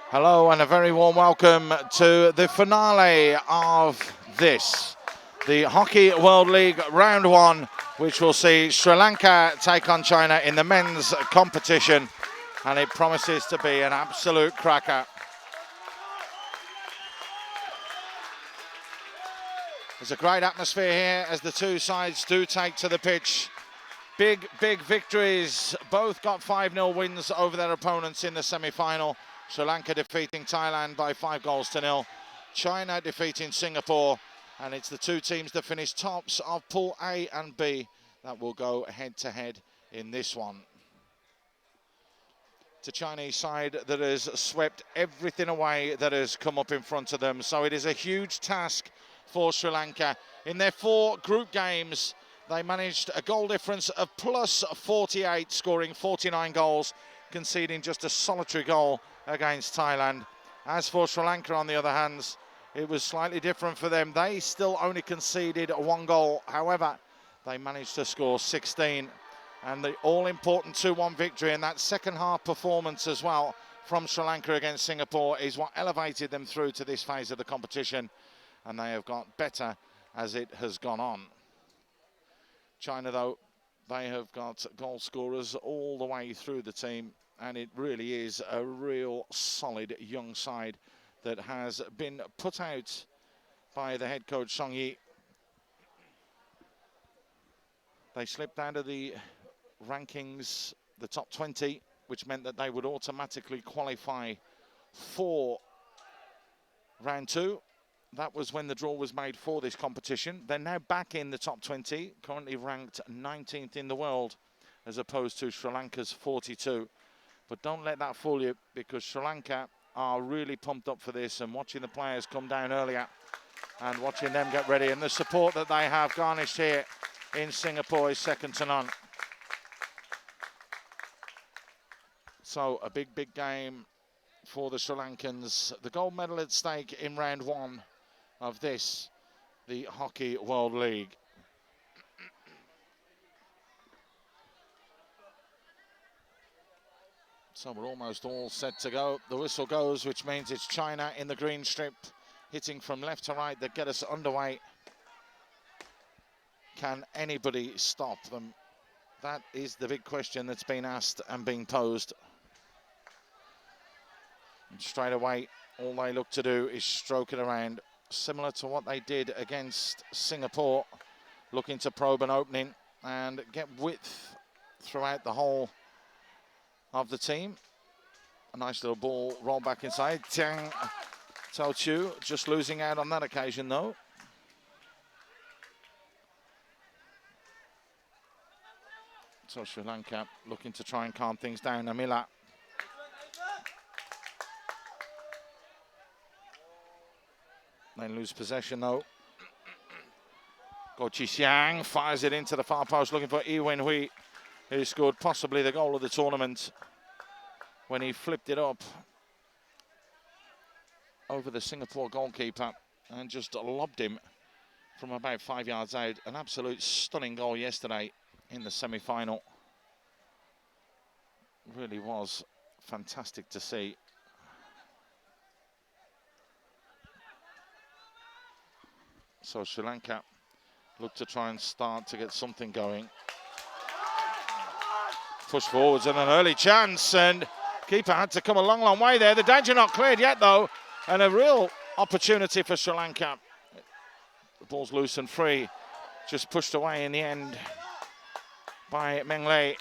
Hello and a very warm welcome to the finale of the Hockey World League Round 1, which will see Sri Lanka take on China in the men's competition, and it promises to be an absolute cracker. There's a great atmosphere here as the two sides do take to the pitch. Big victories. Both got 5-0 wins over their opponents in the semi-final. Sri Lanka defeating Thailand by 5-0. China defeating Singapore. And it's the two teams that finish tops of Pool A and B that will go head-to-head in this one. It's a Chinese side that has swept everything away that has come up in front of them. So it is a huge task for Sri Lanka. In their 4 group games, they managed a goal difference of plus 48, scoring 49 goals, conceding just a solitary goal against Thailand. As for Sri Lanka, on the other hand, it was slightly different for them. They still only conceded 1 goal. However, they managed to score 16. And the all-important 2-1 victory in that second half performance as well from Sri Lanka against Singapore is what elevated them through to this phase of the competition. And they have got better as it has gone on. China, though, they have got goal scorers all the way through the team, and it really is a real solid young side that has been put out by the head coach Hongyu. They slipped out of the rankings, the top 20, which meant that they would automatically qualify for round 2. That was when the draw was made for this competition. They're now back in the top 20, currently ranked 19th in the world, as opposed to Sri Lanka's 42. But don't let that fool you, because Sri Lanka are really pumped up for this, and watching the players come down earlier and watching them get ready, and the support that they have garnished here in Singapore is second to none. So a big game for the Sri Lankans. The gold medal at stake in round 1 of the Hockey World League. So we're almost all set to go. The whistle goes, which means it's China in the green strip, hitting from left to right that get us underway. Can anybody stop them? That is the big question that's been asked and being posed. And straight away, all they look to do is stroke it around, similar to what they did against Singapore, looking to probe an opening and get width throughout the whole of the team. A nice little ball roll back inside. Taozhu just losing out on that occasion though. So Sri Lanka looking to try and calm things down. Amila. They lose possession though. Zixiang fires it into the far post, looking for Wenhui, who scored possibly the goal of the tournament when he flipped it up over the Singapore goalkeeper and just lobbed him from about 5 yards out. An absolute stunning goal yesterday in the semi-final. Really was fantastic to see. So Sri Lanka look to try and start to get something going. Push forwards and an early chance, and keeper had to come a long way there. The danger not cleared yet though, and a real opportunity for Sri Lanka. The ball's loose and free, just pushed away in the end by Meng.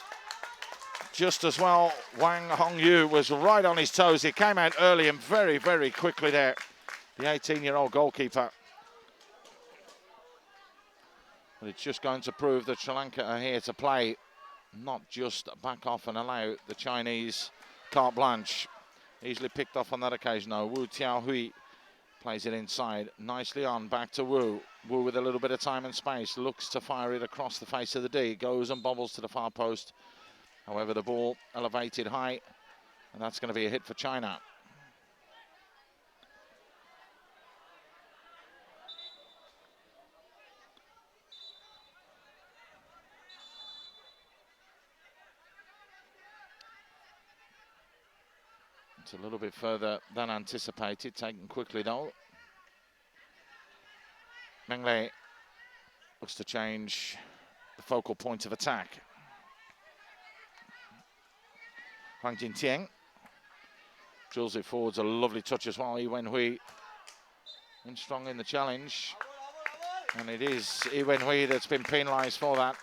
Just as well, Wang Hongyu was right on his toes. He came out early and very quickly there, the 18-year-old goalkeeper. But it's just going to prove that Sri Lanka are here to play, not just back off and allow the Chinese carte blanche. Easily picked off on that occasion though. Xiaohui plays it inside, nicely on, back to Wu. Wu with a little bit of time and space, looks to fire it across the face of the D, goes and bobbles to the far post. However, the ball elevated high, and that's going to be a hit for China. It's a little bit further than anticipated, taken quickly though. Meng looks to change the focal point of attack. Huang Jingcheng drills it forwards, a lovely touch as well. Wenhui in strong in the challenge. And it is Wenhui that's been penalised for that.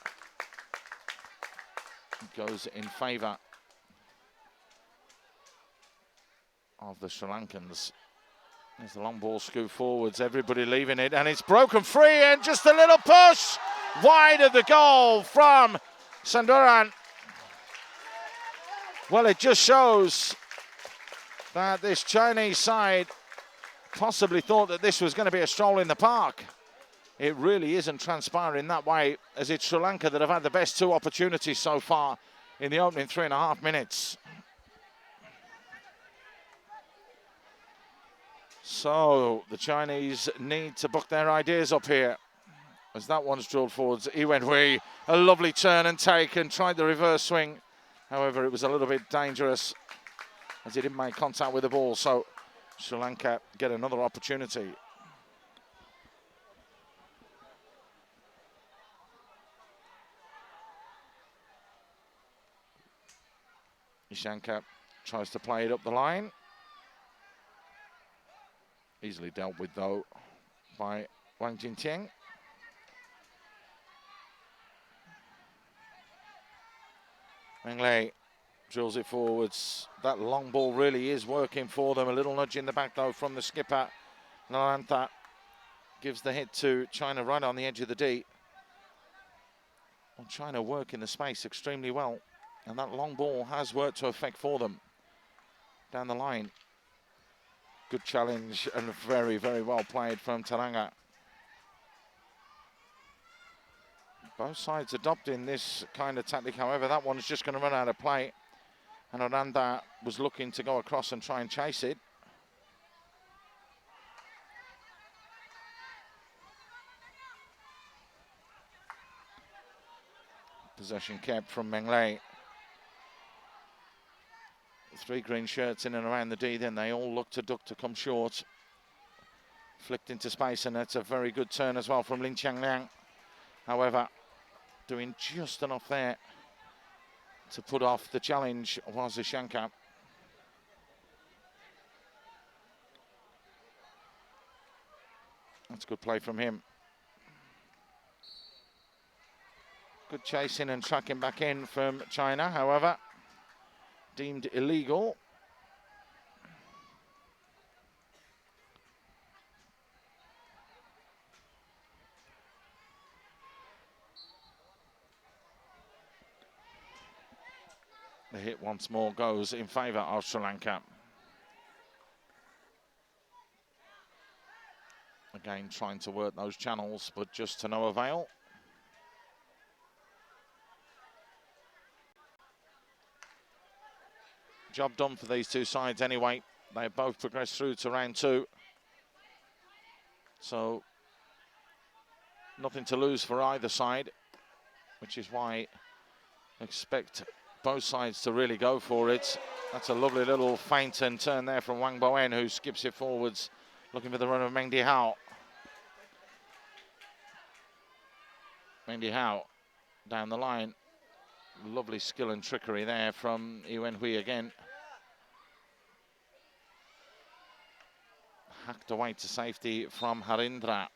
It goes in favour of the Sri Lankans. There's the long ball scoop forwards, everybody leaving it, and it's broken free, and just a little push wide of the goal from Sandaruwan. Well, it just shows that this Chinese side possibly thought that this was going to be a stroll in the park. It really isn't transpiring that way, as it's Sri Lanka that have had the best two opportunities so far in the opening 3.5 minutes. So the Chinese need to book their ideas up here, as that one's drilled forwards. Wenhui, a lovely turn and take, and tried the reverse swing. However, it was a little bit dangerous as he didn't make contact with the ball. So Sri Lanka get another opportunity. Ishanka tries to play it up the line. Easily dealt with though by Wang Jingcheng. Meng drills it forwards. That long ball really is working for them. A little nudge in the back though from the skipper. Nalantha gives the hit to China right on the edge of the D. Well, China work in the space extremely well, and that long ball has worked to effect for them down the line. Good challenge and very, very well played from Tharanga. Both sides adopting this kind of tactic. However, that one's just going to run out of play. And Harindra was looking to go across and try and chase it. Possession kept from Meng. 3 green shirts in and around the D, then they all look to duck to come short. Flicked into space, and that's a very good turn as well from Changliang. However, doing just enough there to put off the challenge was Ishanka. That's good play from him. Good chasing and tracking back in from China, however, deemed illegal. The hit once more goes in favour of Sri Lanka. Again, trying to work those channels, but just to no avail. Job done for these two sides anyway. They both progressed through to round 2. So nothing to lose for either side, which is why I expect both sides to really go for it. That's a lovely little feint and turn there from Wang Bowen, who skips it forwards, looking for the run of Meng Dihao. Meng Dihao down the line. Lovely skill and trickery there from Wenhui again. Hacked away to safety from Harindra.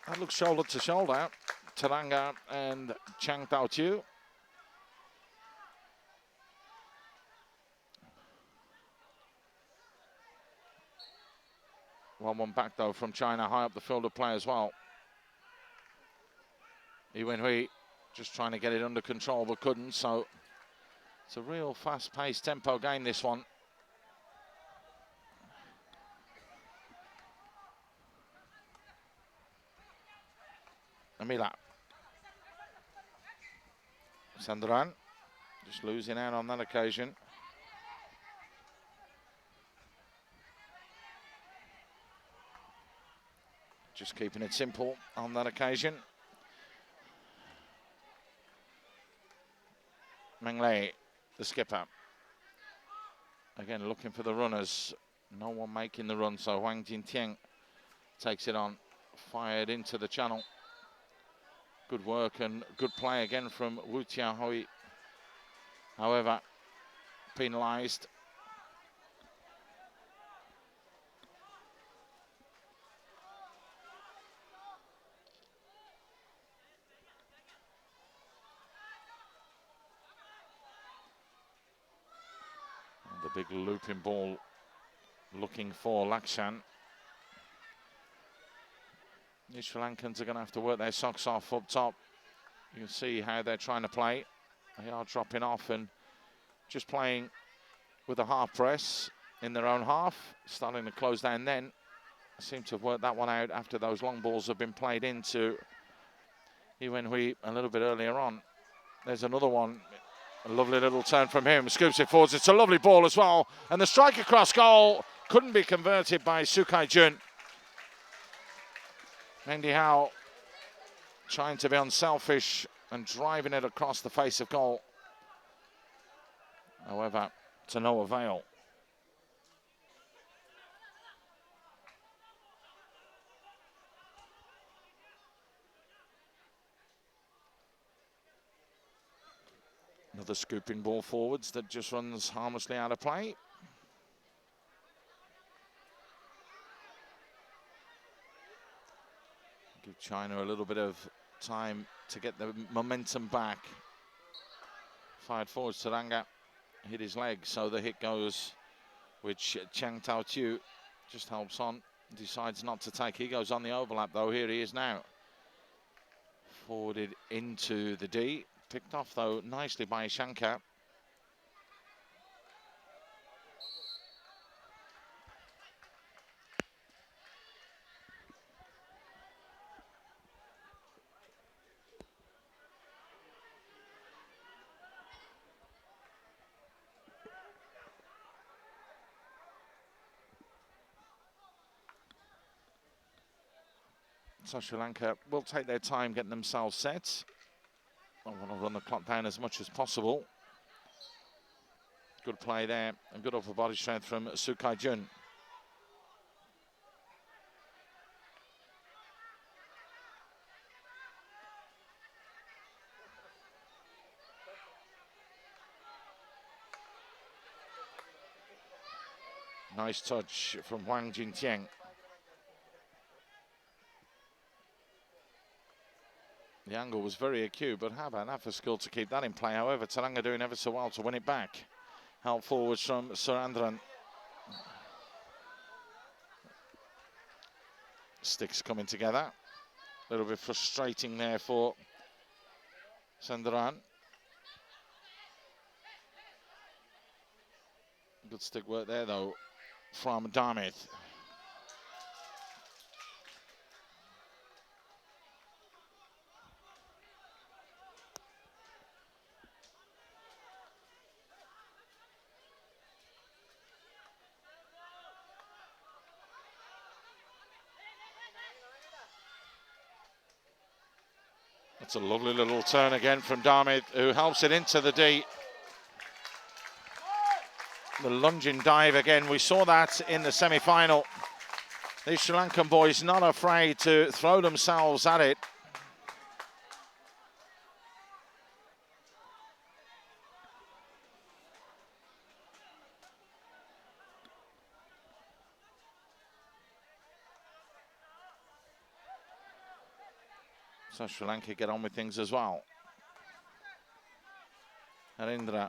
That looks shoulder to shoulder. Tharanga and Taozhu. 1-1 back though from China, high up the field of play as well. Wenhui just trying to get it under control but couldn't, so it's a real fast-paced tempo game, this one. Amila. Sandaruwan just losing out on that occasion. just keeping it simple on that occasion. Meng, the skipper. Again, looking for the runners. No one making the run, so Wang Jingcheng takes it on. Fired into the channel. Good work and good play again from Wu Xiaohui. However, penalised. The big looping ball looking for Lakshan. The Sri Lankans are going to have to work their socks off up top. You can see how they're trying to play. They are dropping off and just playing with a half press in their own half, starting to close down then. Seem to have worked that one out after those long balls have been played into Wenhui a little bit earlier on. There's another one. A lovely little turn from him. Scoops it forwards. It's a lovely ball as well. And the strike across goal couldn't be converted by Sukai Jun. Meng Dihao trying to be unselfish and driving it across the face of goal. However, to no avail. Another scooping ball forwards that just runs harmlessly out of play. Give China a little bit of time to get the momentum back. Fired forwards, Tharanga hit his leg, so the hit goes, which Chang Taozhu just helps on, decides not to take. He goes on the overlap though, here he is now. Forwarded into the D, picked off though nicely by Ishanka. So Sri Lanka will take their time getting themselves set. I want to run the clock down as much as possible. Good play there and good upper body strength from Sukai Jun. Nice touch from Wang Jingcheng. The angle was very acute, but how about that for skill to keep that in play? However, Tharanga doing ever so well to win it back. Help forwards from Surandran. Sticks coming together. A little bit frustrating there for Sandaruwan. Good stick work there, though, from Damith. That's a lovely little turn again from Damith, who helps it into the D. The lunging dive again, we saw that in the semi-final. These Sri Lankan boys not afraid to throw themselves at it. So Sri Lanka get on with things as well. Harindra,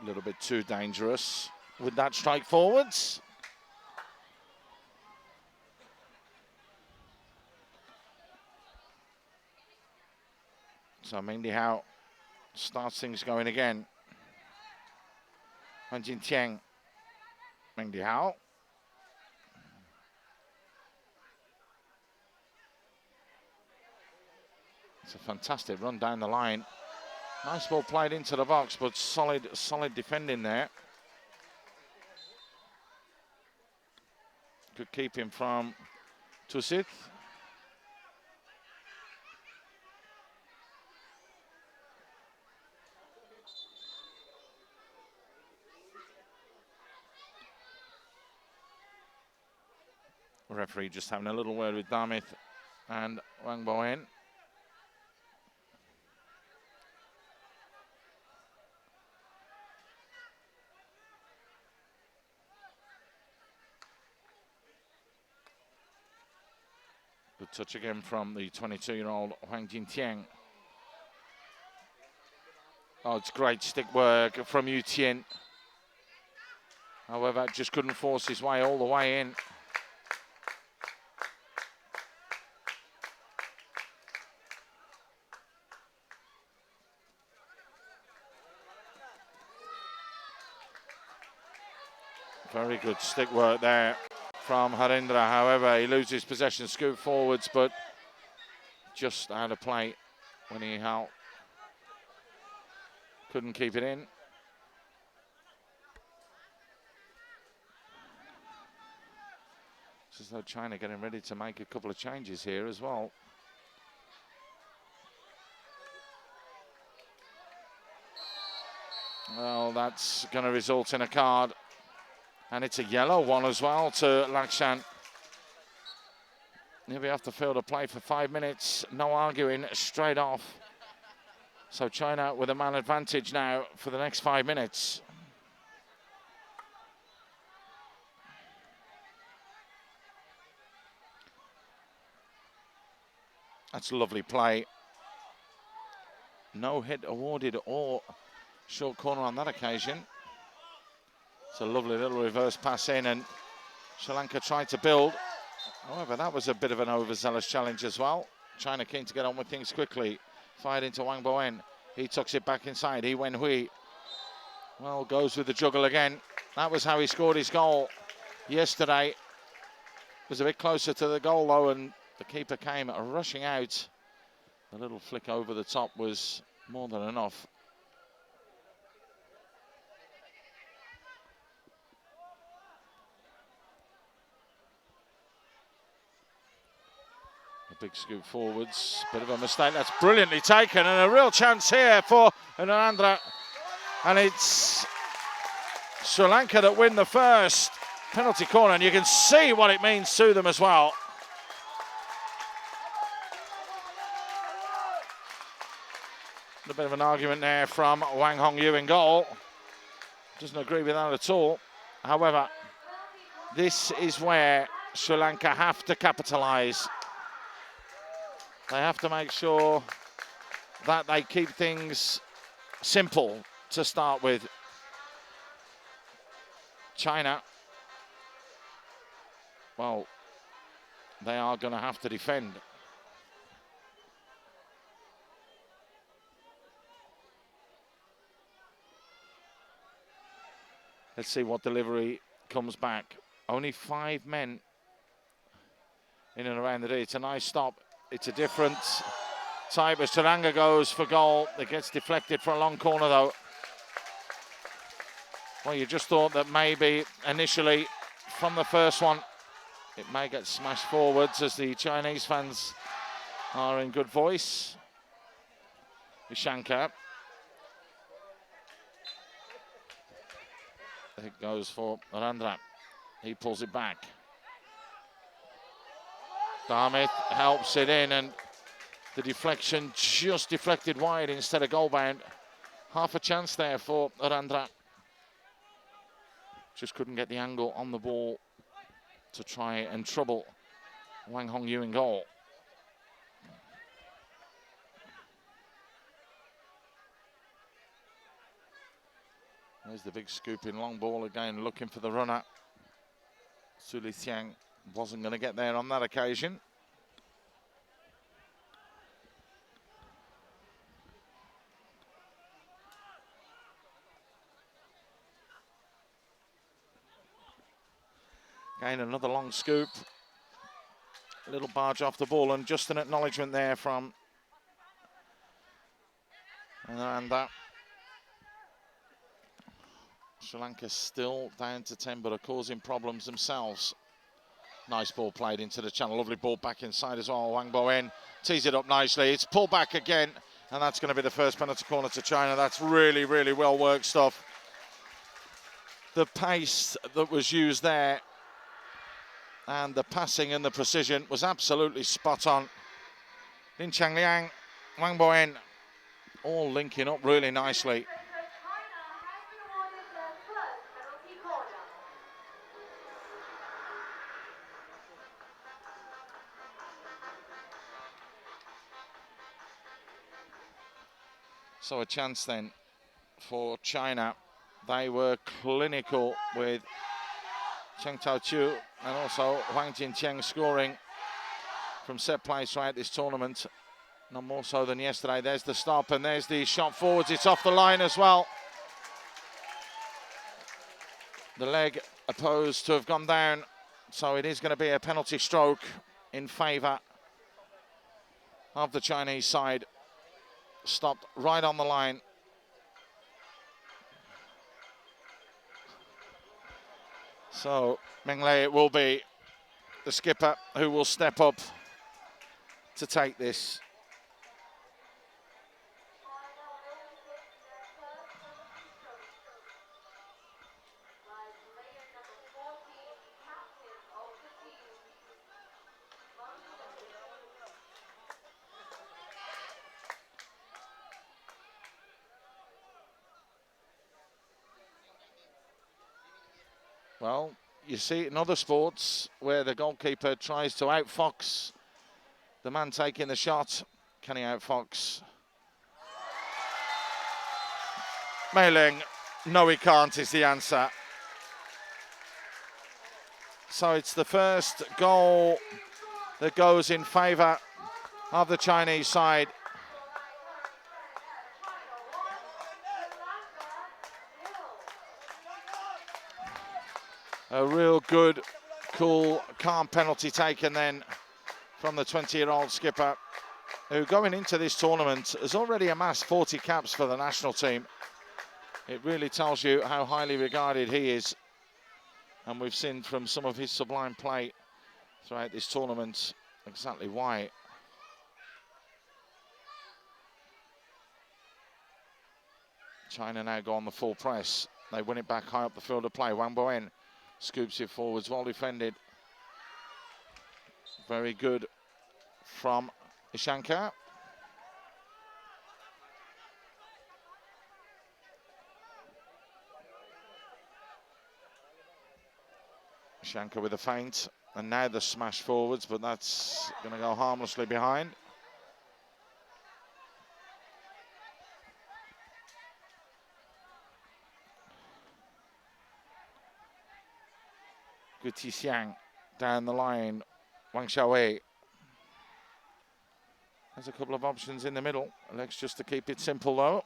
a little bit too dangerous with that strike forwards. So Meng Dihao starts things going again. Wang Jingcheng, Meng Dihao. It's a fantastic run down the line. Nice ball played into the box, but solid defending there. Good keeping from Thusith. Referee just having a little word with Damith and Wang Bowen. Good touch again from the 22-year-old Huang Jingcheng. Oh, it's great stick work from Yu Tian. However, just couldn't force his way all the way in. Very good stick work there from Harindra. However, he loses possession, scoop forwards, but just out of play when Dihao couldn't keep it in. It's as though China getting ready to make a couple of changes here as well. Well, that's going to result in a card. And it's a yellow one as well to Lakshan. He'll have to field a play for 5 minutes. No arguing, straight off. So China with a man advantage now for the next 5 minutes. That's a lovely play. No hit awarded or short corner on that occasion. It's a lovely little reverse pass in, and Sri Lanka tried to build. However, that was a bit of an overzealous challenge as well. China keen to get on with things quickly. Fired into Wang Bowen. He tucks it back inside. Wenhui. Well, goes with the juggle again. That was how he scored his goal yesterday. Was a bit closer to the goal though, and the keeper came rushing out. The little flick over the top was more than enough. Big scoop forwards, bit of a mistake. That's brilliantly taken, and a real chance here for Nalantha. And it's Sri Lanka that win the first penalty corner, and you can see what it means to them as well. A bit of an argument there from Wang Hongyu in goal. Doesn't agree with that at all. However, this is where Sri Lanka have to capitalise. They have to make sure that they keep things simple to start with. China, well, they are going to have to defend. Let's see what delivery comes back. Only 5 men in and around the day. It's a nice stop. It's a different type as Tharanga goes for goal. It gets deflected for a long corner though. Well, you just thought that maybe initially from the first one, it may get smashed forwards as the Chinese fans are in good voice. Ishanka. It goes for Harindra. He pulls it back. Damith helps it in, and the deflection just deflected wide instead of goal bound. Half a chance there for Harindra. Just couldn't get the angle on the ball to try and trouble Wang Hongyu in goal. There's the big scooping long ball again, looking for the runner. Zixiang wasn't going to get there on that occasion. Again, another long scoop. A little barge off the ball, and just an acknowledgement there from Nalantha. Sri Lanka still down to 10, but are causing problems themselves. Nice ball played into the channel. Lovely ball back inside as well. Wang Bowen tees it up nicely. It's pulled back again, and that's going to be the first penalty corner to China. That's really, really well worked stuff. The pace that was used there and the passing and the precision was absolutely spot on. In Changliang, Wang Bowen, all linking up really nicely. So a chance then for China. They were clinical with Cheng Taozhu and also Huang Jingcheng scoring from set plays throughout this tournament. Not more so than yesterday. There's the stop and there's the shot forwards. It's off the line as well. The leg opposed to have gone down. So it is going to be a penalty stroke in favour of the Chinese side. Stopped right on the line. So Meng it will be the skipper who will step up to take this. Well, you see it in other sports where the goalkeeper tries to outfox the man taking the shot. Can he outfox Mei? No, he can't, is the answer. So it's the first goal that goes in favour of the Chinese side. A real good, cool, calm penalty taken then from the 20-year-old skipper, who going into this tournament has already amassed 40 caps for the national team. It really tells you how highly regarded he is. And we've seen from some of his sublime play throughout this tournament exactly why. China now go on the full press. They win it back high up the field of play. Wang Bowen scoops it forwards, well defended. Very good from Ishanka. Ishanka with a feint, and now the smash forwards, but that's going to go harmlessly behind. Good Zixiang down the line. Wang Xiaohui has a couple of options in the middle. Alex just to keep it simple though.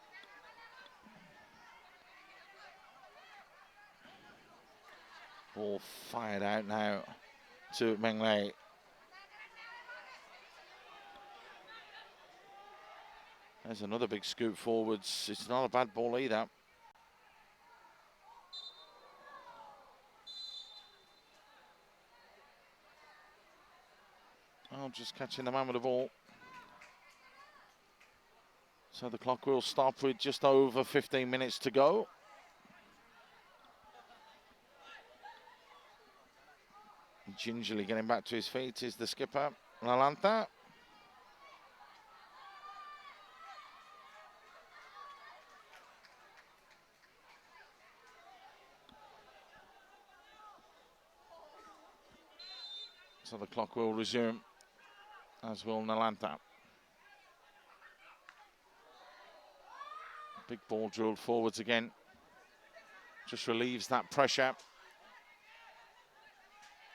Ball fired out now to Meng. There's another big scoop forwards. It's not a bad ball either. Oh, just catching the man with the ball. So the clock will stop with just over 15 minutes to go. Gingerly getting back to his feet is the skipper, Nalantha. So the clock will resume, as will Nalantha. Big ball drilled forwards again. Just relieves that pressure.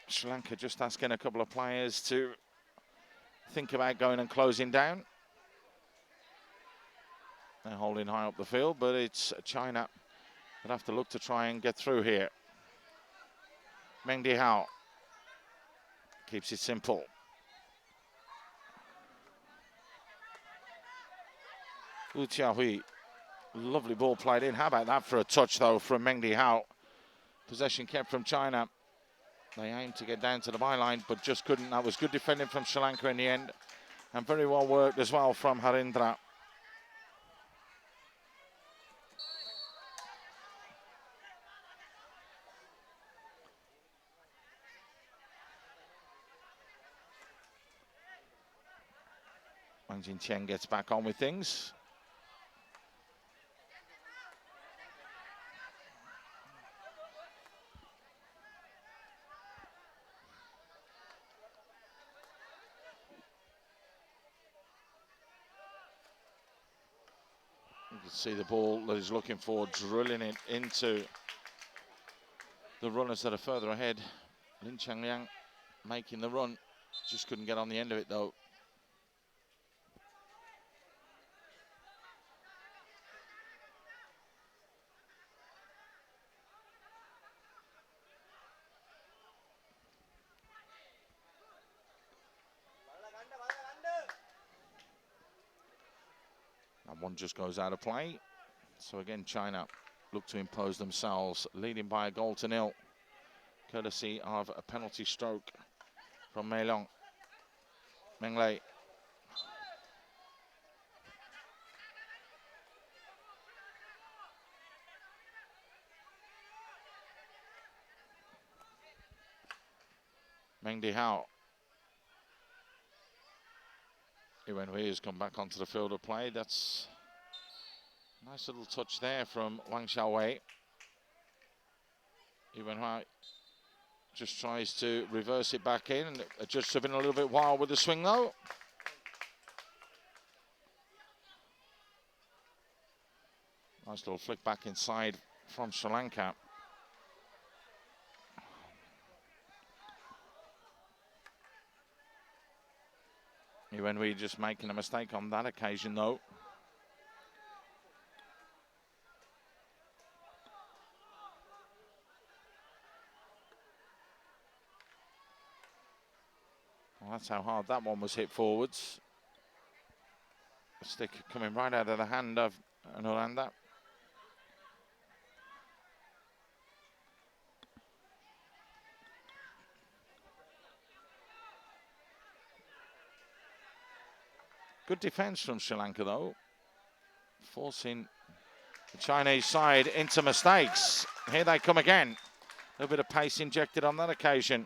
Sri Lanka just asking a couple of players to think about going and closing down. They're holding high up the field, but it's China that have to look to try and get through here. Meng Dihao keeps it simple. Xiaohui, lovely ball played in. How about that for a touch though from Meng Dihao? Possession kept from China. They aimed to get down to the byline, but just couldn't. That was good defending from Sri Lanka in the end, and very well worked as well from Harindra. Wang Jingcheng gets back on with things. You can see the ball that he's looking for, drilling it into the runners that are further ahead. Changliang making the run, just couldn't get on the end of it though. And one just goes out of play. So again, China look to impose themselves, leading by a goal to nil, courtesy of a penalty stroke from Meng. Meng. Meng Dihao. Wenhui has come back onto the field of play. That's a nice little touch there from Wang Xiaohui. Wenhui just tries to reverse it back in, and just have been a little bit wild with the swing though. Nice little flick back inside from Sri Lanka. Wenhui just making a mistake on that occasion though. Well, that's how hard that one was hit forwards. The stick coming right out of the hand of Nalantha. Good defence from Sri Lanka though, forcing the Chinese side into mistakes. Here they come again. A little bit of pace injected on that occasion.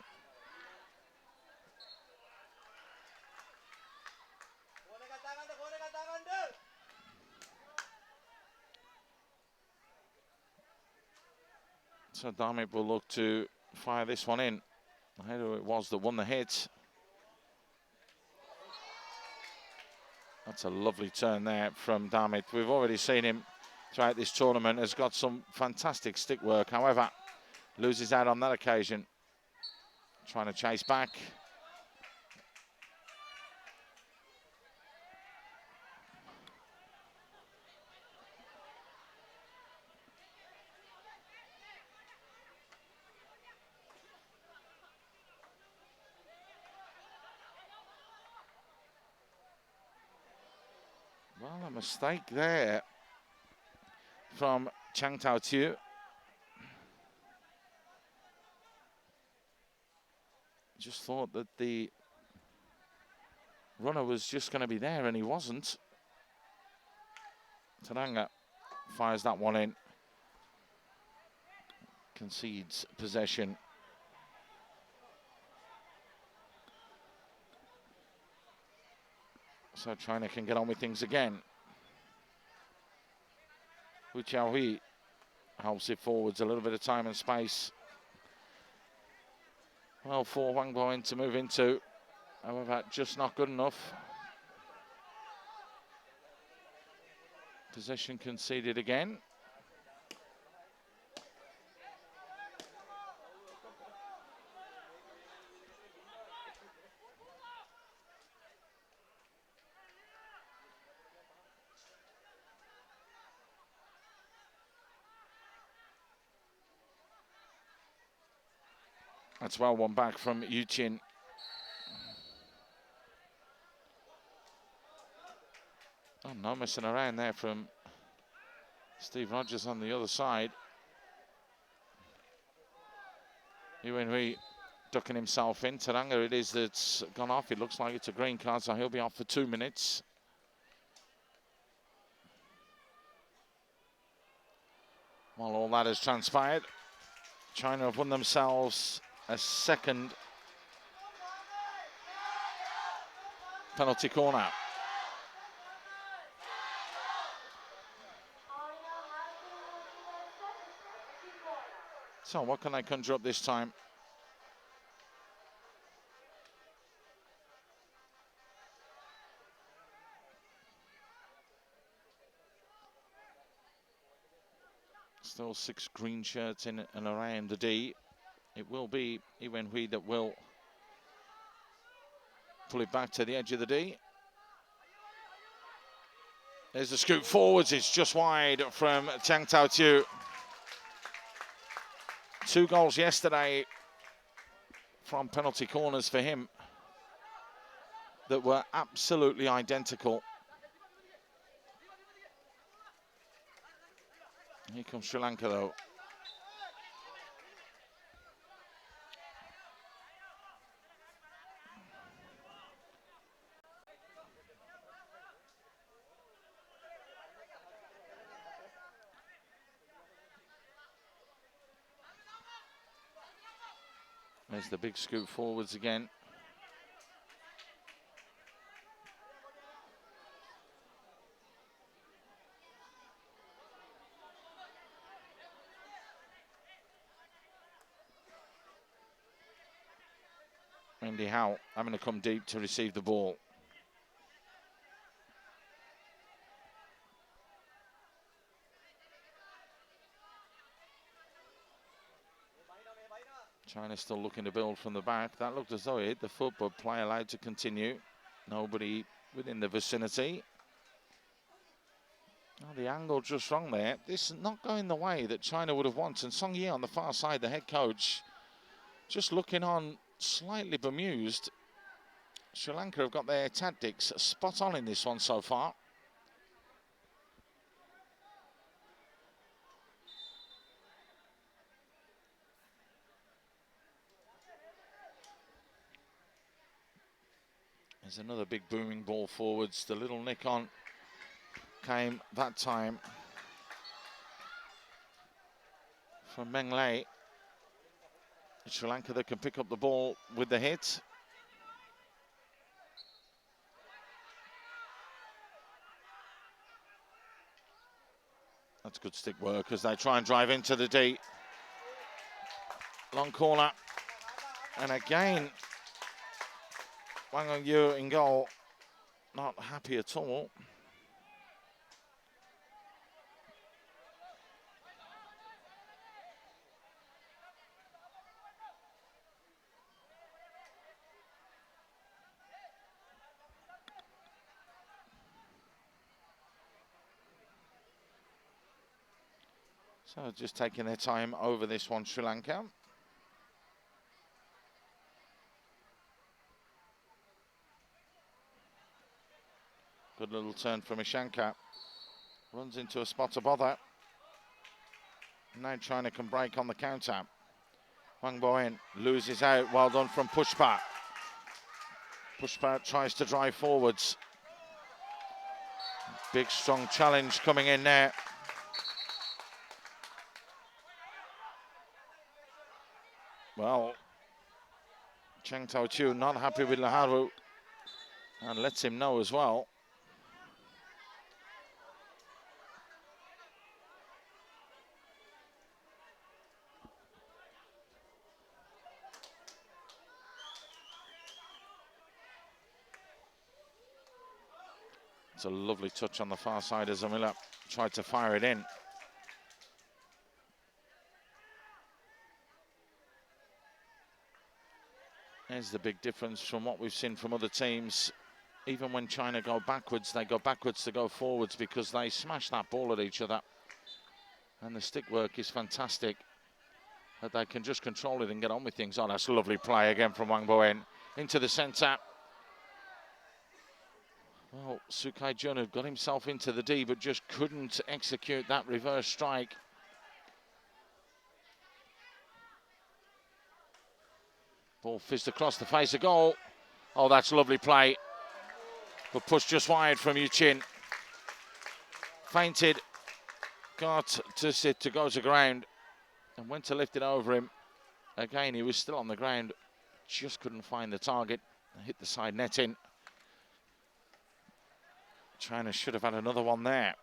So Damith will look to fire this one in. Who it was that won the hit. That's a lovely turn there from Damith. We've already seen him throughout this tournament. Has got some fantastic stick work. However, loses out on that occasion. Trying to chase back. Well, a mistake there from Taozhu. Just thought that the runner was just going to be there, and he wasn't. Tharanga fires that one in. Concedes possession. So China can get on with things again. Xiaohui helps it forwards, a little bit of time and space. Well, for Wang Bowen to move into. However, just not good enough. Possession conceded again. That's well one back from Yuchin. Oh, no messing around there from Steve Rogers on the other side. Wenhui ducking himself in. Tharanga it is that's gone off. It looks like it's a green card, so he'll be off for 2 minutes. While all that has transpired, China have won themselves a second penalty corner. So what can they conjure up this time? Still 6 green shirts in and around the D. It will be Wenhui that will pull it back to the edge of the D. There's the scoop forwards. It's just wide from Chang Taozhu. 2 goals yesterday from penalty corners for him that were absolutely identical. Here comes Sri Lanka though. There's the big scoop forwards again. And Dihao having to come deep to receive the ball. China still looking to build from the back. That looked as though it hit the foot, but play allowed to continue. Nobody within the vicinity. Oh, the angle just wrong there. This is not going the way that China would have wanted. And Song Yi on the far side, the head coach, just looking on slightly bemused. Sri Lanka have got their tactics spot on in this one so far. There's another big booming ball forwards. The little nick on came that time from Meng. Sri Lanka that can pick up the ball with the hit. That's good stick work as they try and drive into the D. Long corner. And again, Hongyu in goal. Not happy at all. So just taking their time over this one, Sri Lanka. Good little turn from Ishanka. Runs into a spot of bother. Now China can break on the counter. Wang Bowen loses out. Well done from Pushpa. Pushpa tries to drive forwards. Big strong challenge coming in there. Well, Chang Taozhu not happy with Laharu and lets him know as well. It's a lovely touch on the far side as Amila tried to fire it in. There's the big difference from what we've seen from other teams. Even when China go backwards, they go backwards to go forwards because they smash that ball at each other. And the stick work is fantastic. That they can just control it and get on with things. Oh, that's a lovely play again from Wang Bowen into the centre. Well, Sukai Jun had got himself into the D, but just couldn't execute that reverse strike. Ball fizzed across the face of goal. Oh, that's lovely play. But pushed just wide from Yuchin. Fainted. Got Thusith to go to ground. And went to lift it over him. Again, he was still on the ground. Just couldn't find the target. Hit the side netting. China should have had another one there.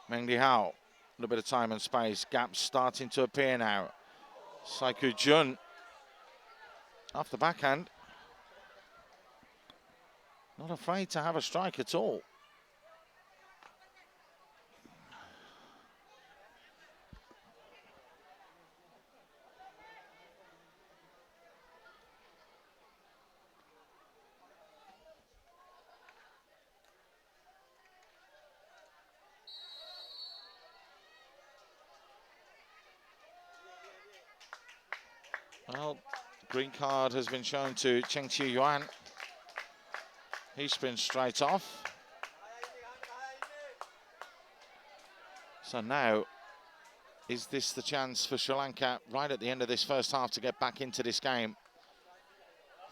Meng Dihao. A little bit of time and space. Gaps starting to appear now. Saiku Jun. Off the backhand. Not afraid to have a strike at all. Well, green card has been shown to Cheng Chi Yuan. He spins straight off. So now, is this the chance for Sri Lanka right at the end of this first half to get back into this game?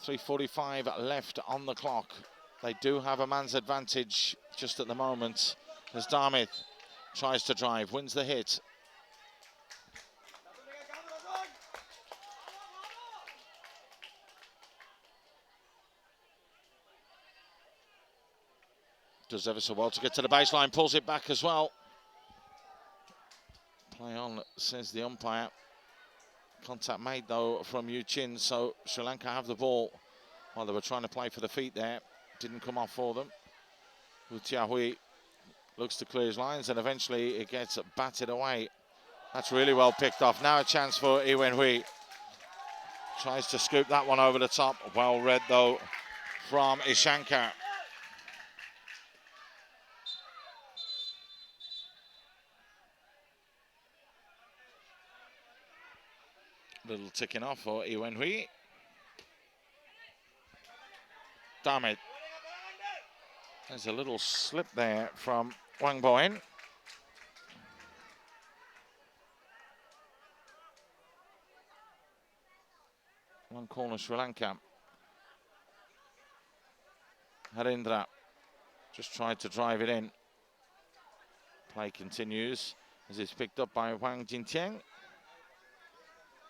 3:45 left on the clock. They do have a man's advantage just at the moment as Damith tries to drive, wins the hit. Does ever so well to get to the baseline, pulls it back as well. Play on, says the umpire. Contact made though from Yuchin, so Sri Lanka have the ball. While they were trying to play for the feet there, didn't come off for them. Xiaohui looks to clear his lines and eventually it gets batted away. That's really well picked off. Now a chance for Wenhui. Tries to scoop that one over the top. Well read though from Ishanka. Little ticking off for Wenhui. Damith. There's a little slip there from Wang Bowen. One corner Sri Lanka. Harindra just tried to drive it in. Play continues as it's picked up by Wang Jingcheng.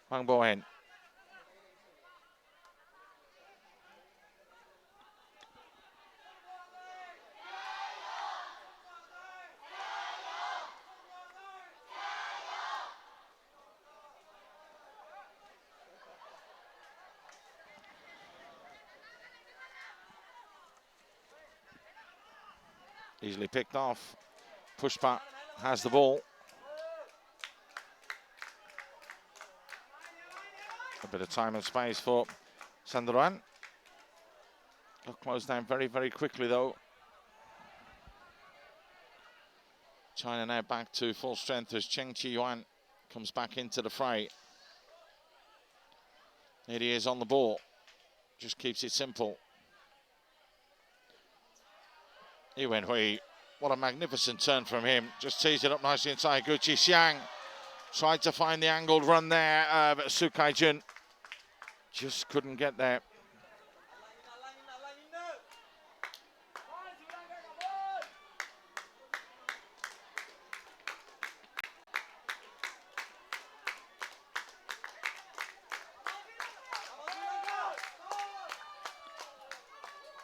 Wang Bowen. Easily picked off. Pushpa has the ball. A bit of time and space for Sandaruwan. Got closed down very, very quickly though. China now back to full strength as Cheng Chi Yuan comes back into the fray. Here he is on the ball. Just keeps it simple. Wenhui, what a magnificent turn from him. Just tees it up nicely inside. Zixiang tried to find the angled run there, but Sukai Jun just couldn't get there.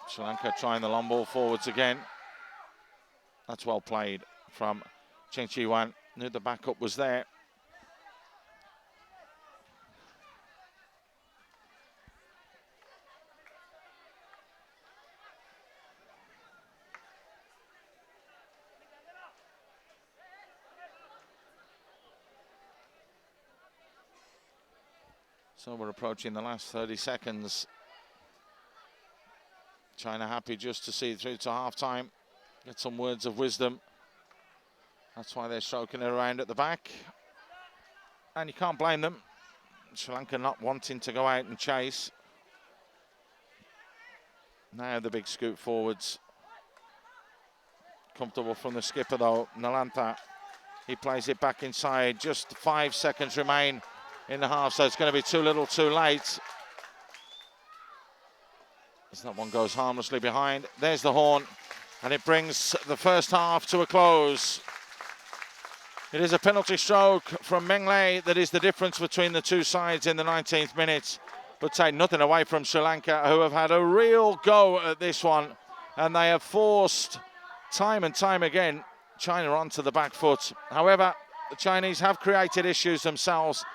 Sri Lanka trying the long ball forwards again. That's well played from Cheng Chi Yuan. Knew the backup was there. So we're approaching the last 30 seconds. China happy just to see it through to half-time. Get some words of wisdom. That's why they're stroking it around at the back. And you can't blame them. Sri Lanka not wanting to go out and chase. Now the big scoop forwards. Comfortable from the skipper though, Nalantha. He plays it back inside. Just 5 seconds remain in the half, so it's going to be too little too late. As that one goes harmlessly behind. There's the horn, and it brings the first half to a close. It is a penalty stroke from Meng that is the difference between the two sides in the 19th minute. But take nothing away from Sri Lanka, who have had a real go at this one. And they have forced, time and time again, China onto the back foot. However, the Chinese have created issues themselves,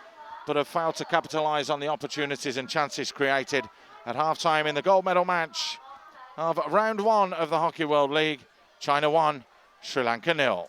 but have failed to capitalise on the opportunities and chances created at half-time in the gold medal match of round one of the Hockey World League. China 1, Sri Lanka 0.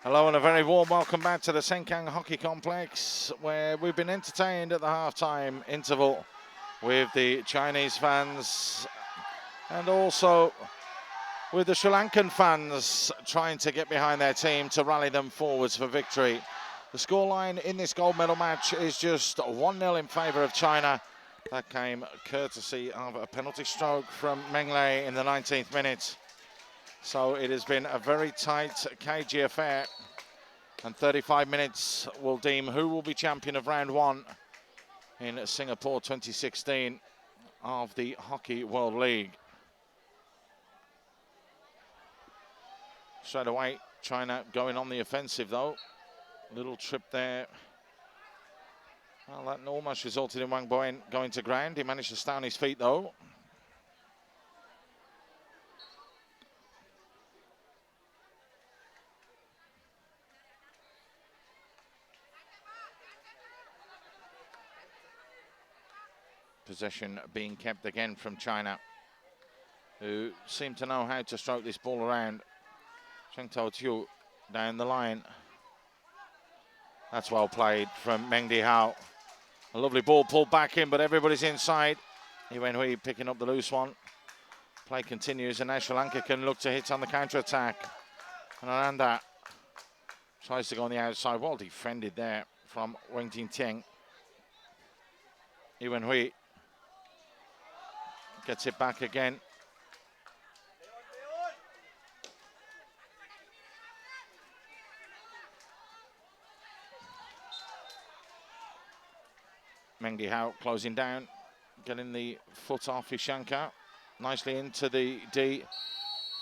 Hello and a very warm welcome back to the Sengkang Hockey Complex, where we've been entertained at the half-time interval with the Chinese fans and also with the Sri Lankan fans trying to get behind their team to rally them forwards for victory. The scoreline in this gold medal match is just 1-0 in favour of China. That came courtesy of a penalty stroke from Meng in the 19th minute. So it has been a very tight, cagey affair. And 35 minutes will deem who will be champion of round one in Singapore 2016 of the Hockey World League. Straight away, China going on the offensive though. Little trip there. Well, that almost resulted in Wang Bowen going to ground. He managed to stay on his feet though. Possession being kept again from China, who seem to know how to stroke this ball around. Taozhu down the line. That's well played from Meng Dihao. A lovely ball pulled back in, but everybody's inside. Wenhui picking up the loose one. Play continues, and now Sri Lanka can look to hit on the counter-attack. And Nalantha tries to go on the outside. Well defended there from Wang Jingcheng. Wenhui gets it back again. Meng Dihao closing down, getting the foot off Ishanka. Nicely into the D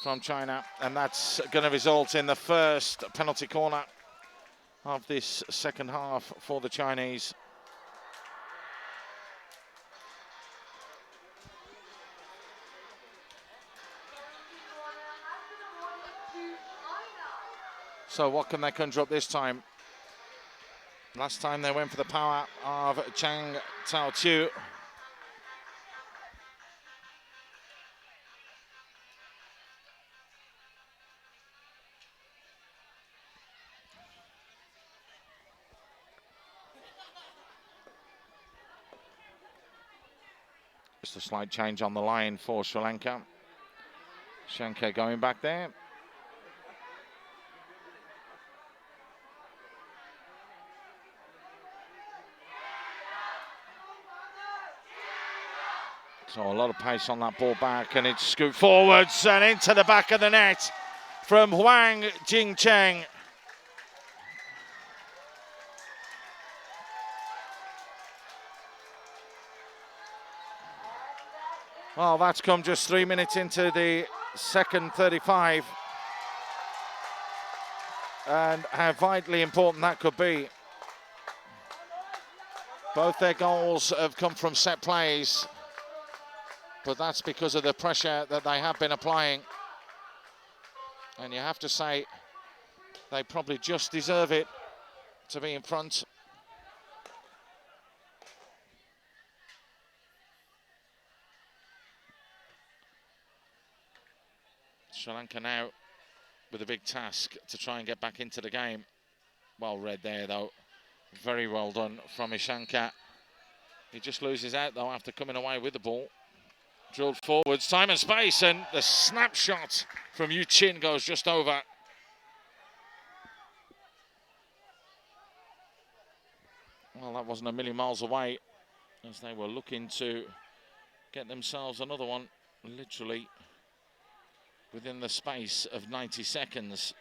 from China, and that's going to result in the first penalty corner of this second half for the Chinese. So what can they conjure up this time? Last time they went for the power of Chang Taozhu. Just a slight change on the line for Sri Lanka. Ishanka going back there. So a lot of pace on that ball back, and it's scooped forwards and into the back of the net from Huang Jingcheng. Well, that's come just 3 minutes into the second 35. And how vitally important that could be. Both their goals have come from set plays, but that's because of the pressure that they have been applying. And you have to say, they probably just deserve it to be in front. Sri Lanka now with a big task to try and get back into the game. Well read there though. Very well done from Ishanka. He just loses out though after coming away with the ball. Drilled forwards, time and space, and the snapshot from Yu Chin goes just over. Well, that wasn't a million miles away, as they were looking to get themselves another one, literally within the space of 90 seconds.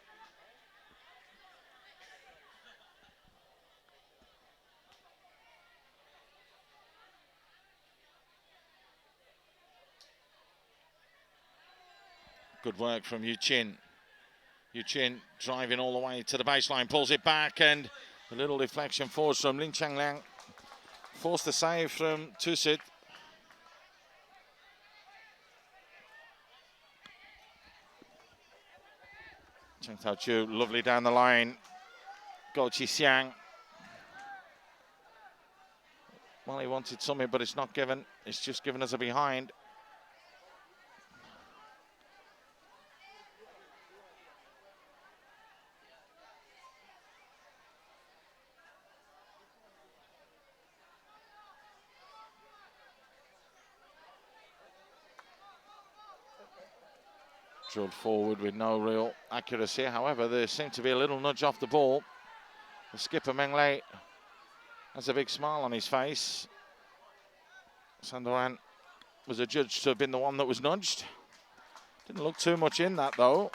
Good work from Yu Chin. Yu Chin driving all the way to the baseline, pulls it back, and a little deflection forwards from Changliang. Forced the save from Thusith. Cheng Taozhu, lovely down the line. Go Zixiang. Well, he wanted something, but it's not given. It's just given as a behind. Drilled forward with no real accuracy. However, there seemed to be a little nudge off the ball. The skipper, Meng has a big smile on his face. Sandaruwan was adjudged to have been the one that was nudged. Didn't look too much in that, though.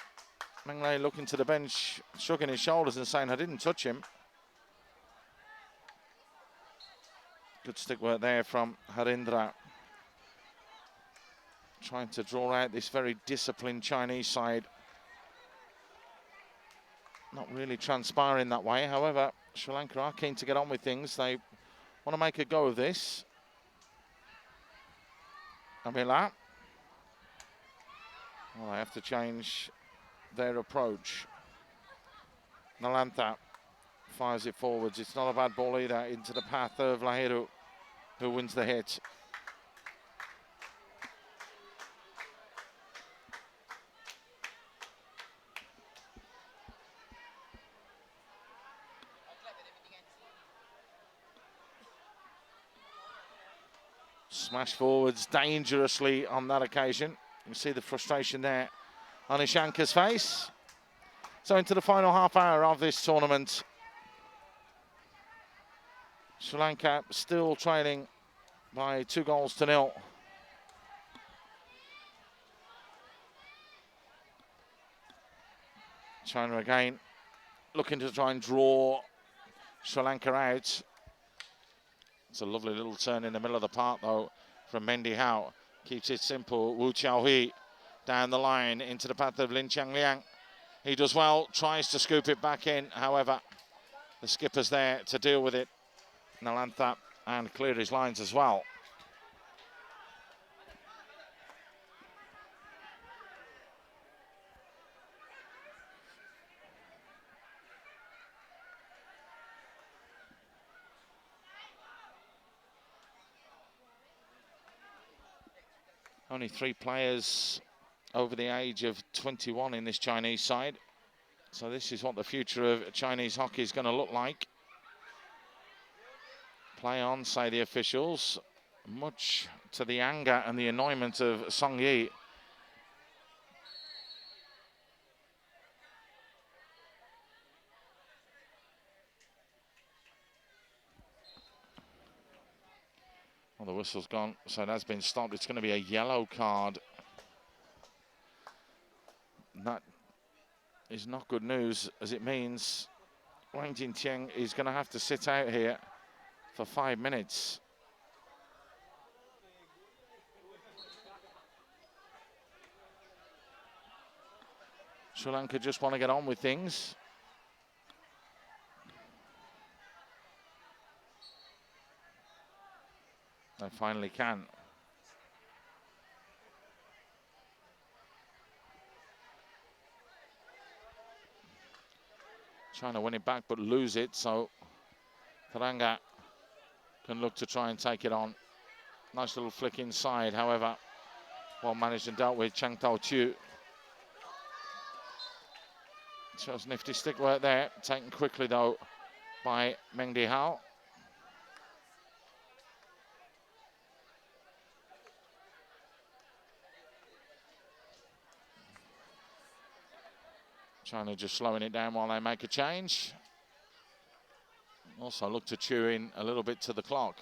Meng looking to the bench, shrugging his shoulders and saying, I didn't touch him. Good stick work there from Harindra. Trying to draw out this very disciplined Chinese side. Not really transpiring that way. However, Sri Lanka are keen to get on with things. They want to make a go of this. Amila. Well, they have to change their approach. Nalantha fires it forwards. It's not a bad ball either into the path of Lahiru, who wins the hit. Smash forwards dangerously on that occasion. You see the frustration there on Ishanka's face. So into the final half hour of this tournament. Sri Lanka still trailing by 2-0. China again looking to try and draw Sri Lanka out. It's a lovely little turn in the middle of the park, though, from Dihao. Keeps it simple. Xiaohui down the line into the path of Changliang. He does well, tries to scoop it back in. However, the skipper's there to deal with it. Nalantha and clear his lines as well. Only 3 players over the age of 21 in this Chinese side. So this is what the future of Chinese hockey is going to look like. Play on, say the officials, much to the anger and the annoyment of Song Yi. Well, the whistle's gone, so it has been stopped. It's going to be a yellow card. That is not good news, as it means Wang Jingcheng is going to have to sit out here for 5 minutes. Sri Lanka just want to get on with things. They finally can. Trying to win it back but lose it, so Tharanga can look to try and take it on. Nice little flick inside, however, well managed and dealt with. Taozhu. Shows nifty stick work there, taken quickly though by Meng Dihao. China just slowing it down while they make a change. Also look to chew in a little bit to the clock.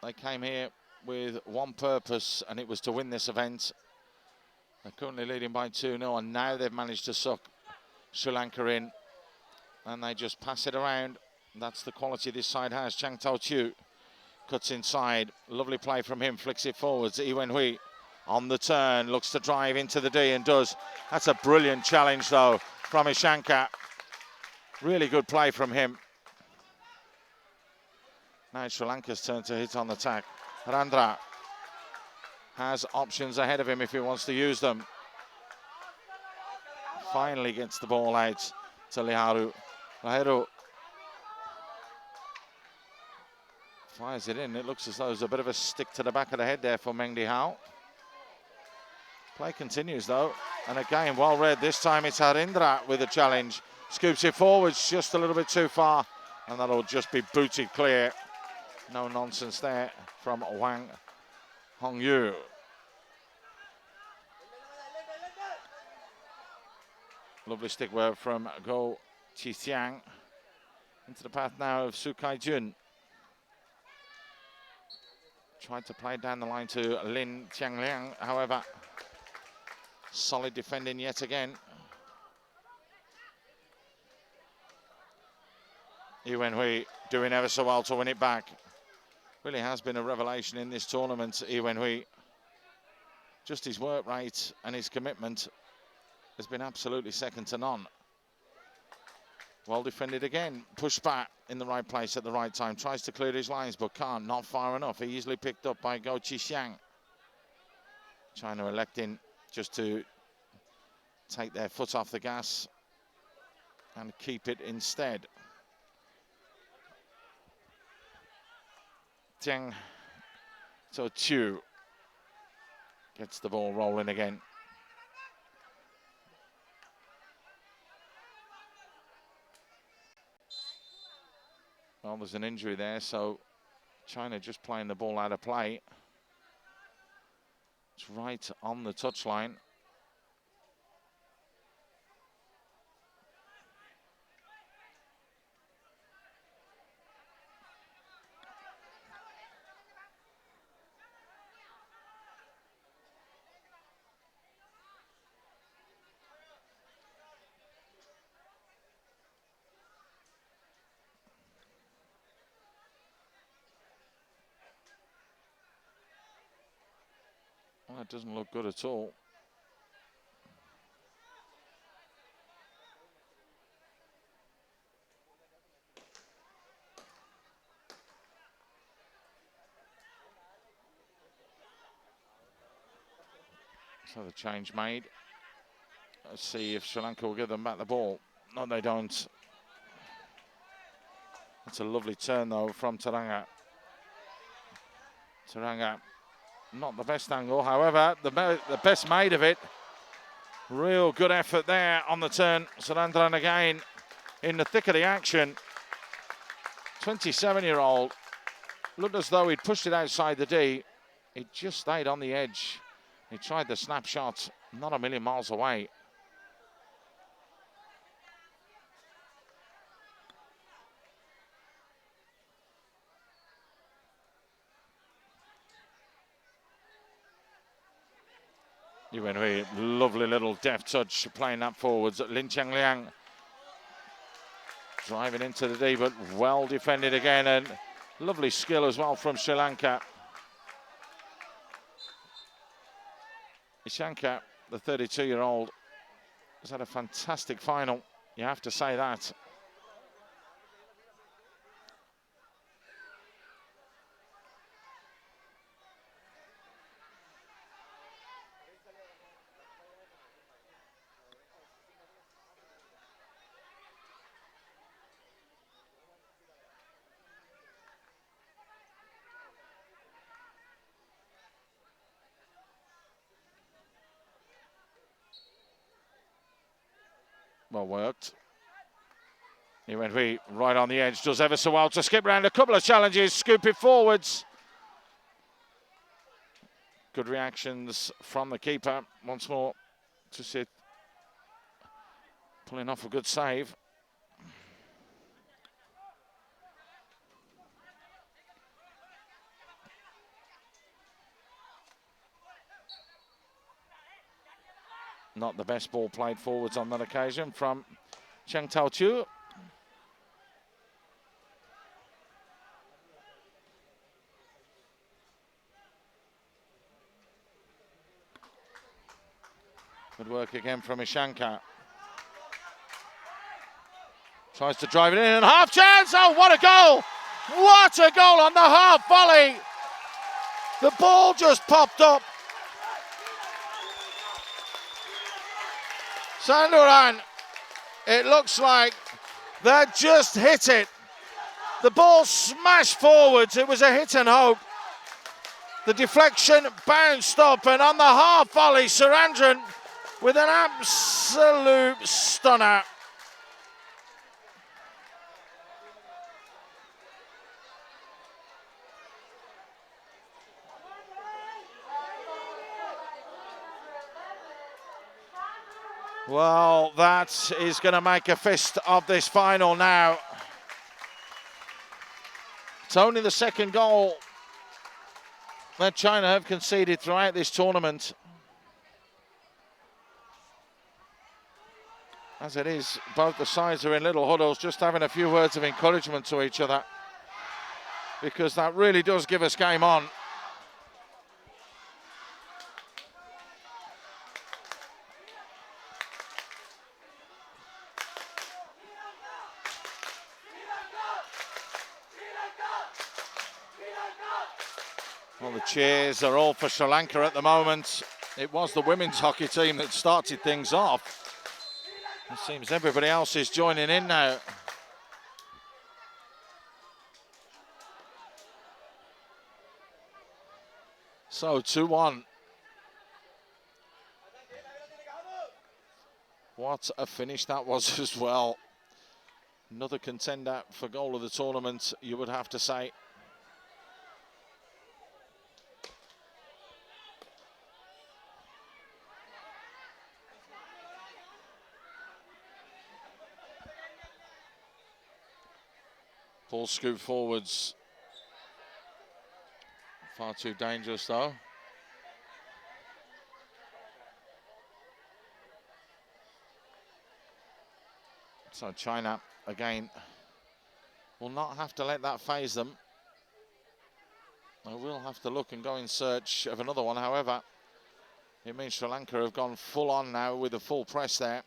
They came here with one purpose, and it was to win this event. They're currently leading by 2-0, and now they've managed to suck Sri Lanka in, and they just pass it around. That's the quality this side has. Taozhu cuts inside. Lovely play from him, flicks it forwards. Wenhui on the turn, looks to drive into the D and does. That's a brilliant challenge, though, from Ishanka. Really good play from him. Now Sri Lanka's turn to hit on the tack. Harindra has options ahead of him if he wants to use them. Finally gets the ball out to Lahiru. Lahiru fires it in. It looks as though there's a bit of a stick to the back of the head there for Meng Dihao. Play continues though, and again well read. This time it's Harindra with a challenge. Scoops it forwards just a little bit too far, and that'll just be booted clear. No nonsense there from Wang. Hongyu. Lovely stick work from Go Zixiang. Into the path now of Su Kai-jun. Tried to play down the line to Lin Changliang, however, solid defending yet again. Wenhui doing ever so well to win it back. Really has been a revelation in this tournament, Wenhui. Just his work rate and his commitment has been absolutely second to none. Well defended again, pushed back in the right place at the right time. Tries to clear his lines, but can't, not far enough. Easily picked up by Go Zixiang. China electing just to take their foot off the gas and keep it instead. Zhang Taozhu gets the ball rolling again. Well, there's an injury there, so China just playing the ball out of play. It's right on the touchline. Well, it doesn't look good at all. So the change made. Let's see if Sri Lanka will give them back the ball. No, they don't. That's a lovely turn, though, from Tharanga. Tharanga, not the best angle, however, the best made of it. Real good effort there on the turn. Sandaruwan again in the thick of the action. 27-year-old. Looked as though he'd pushed it outside the D. He just stayed on the edge. He tried the snapshot, not a million miles away. Wenhui, lovely little deft touch, playing that forwards. Lin Changliang driving into the D, but well defended again, and lovely skill as well from Sri Lanka. Ishanka, the 32-year-old, has had a fantastic final. You have to say that. Well worked. Wenhui right on the edge, does ever so well to skip round a couple of challenges, scoop it forwards. Good reactions from the keeper. Once more, Thusith pulling off a good save. Not the best ball played forwards on that occasion from Cheng Taozhu. Good work again from Ishanka. Tries to drive it in and half chance. Oh, what a goal! What a goal on the half volley! The ball just popped up. Sandaruwan, it looks like they just hit it. The ball smashed forwards. It was a hit and hope. The deflection bounced up, and on the half volley, Sandaruwan with an absolute stunner. Well, that is going to make a fist of this final now. It's only the second goal that China have conceded throughout this tournament. As it is, both the sides are in little huddles, just having a few words of encouragement to each other, because that really does give us game on. Well, the cheers are all for Sri Lanka at the moment. It was the women's hockey team that started things off. It seems everybody else is joining in now. So 2-1. What a finish that was as well. Another contender for goal of the tournament, you would have to say. Full scoop forwards. Far too dangerous though. So China, again, will not have to let that phase them. They will have to look and go in search of another one. However, it means Sri Lanka have gone full on now with a full press there.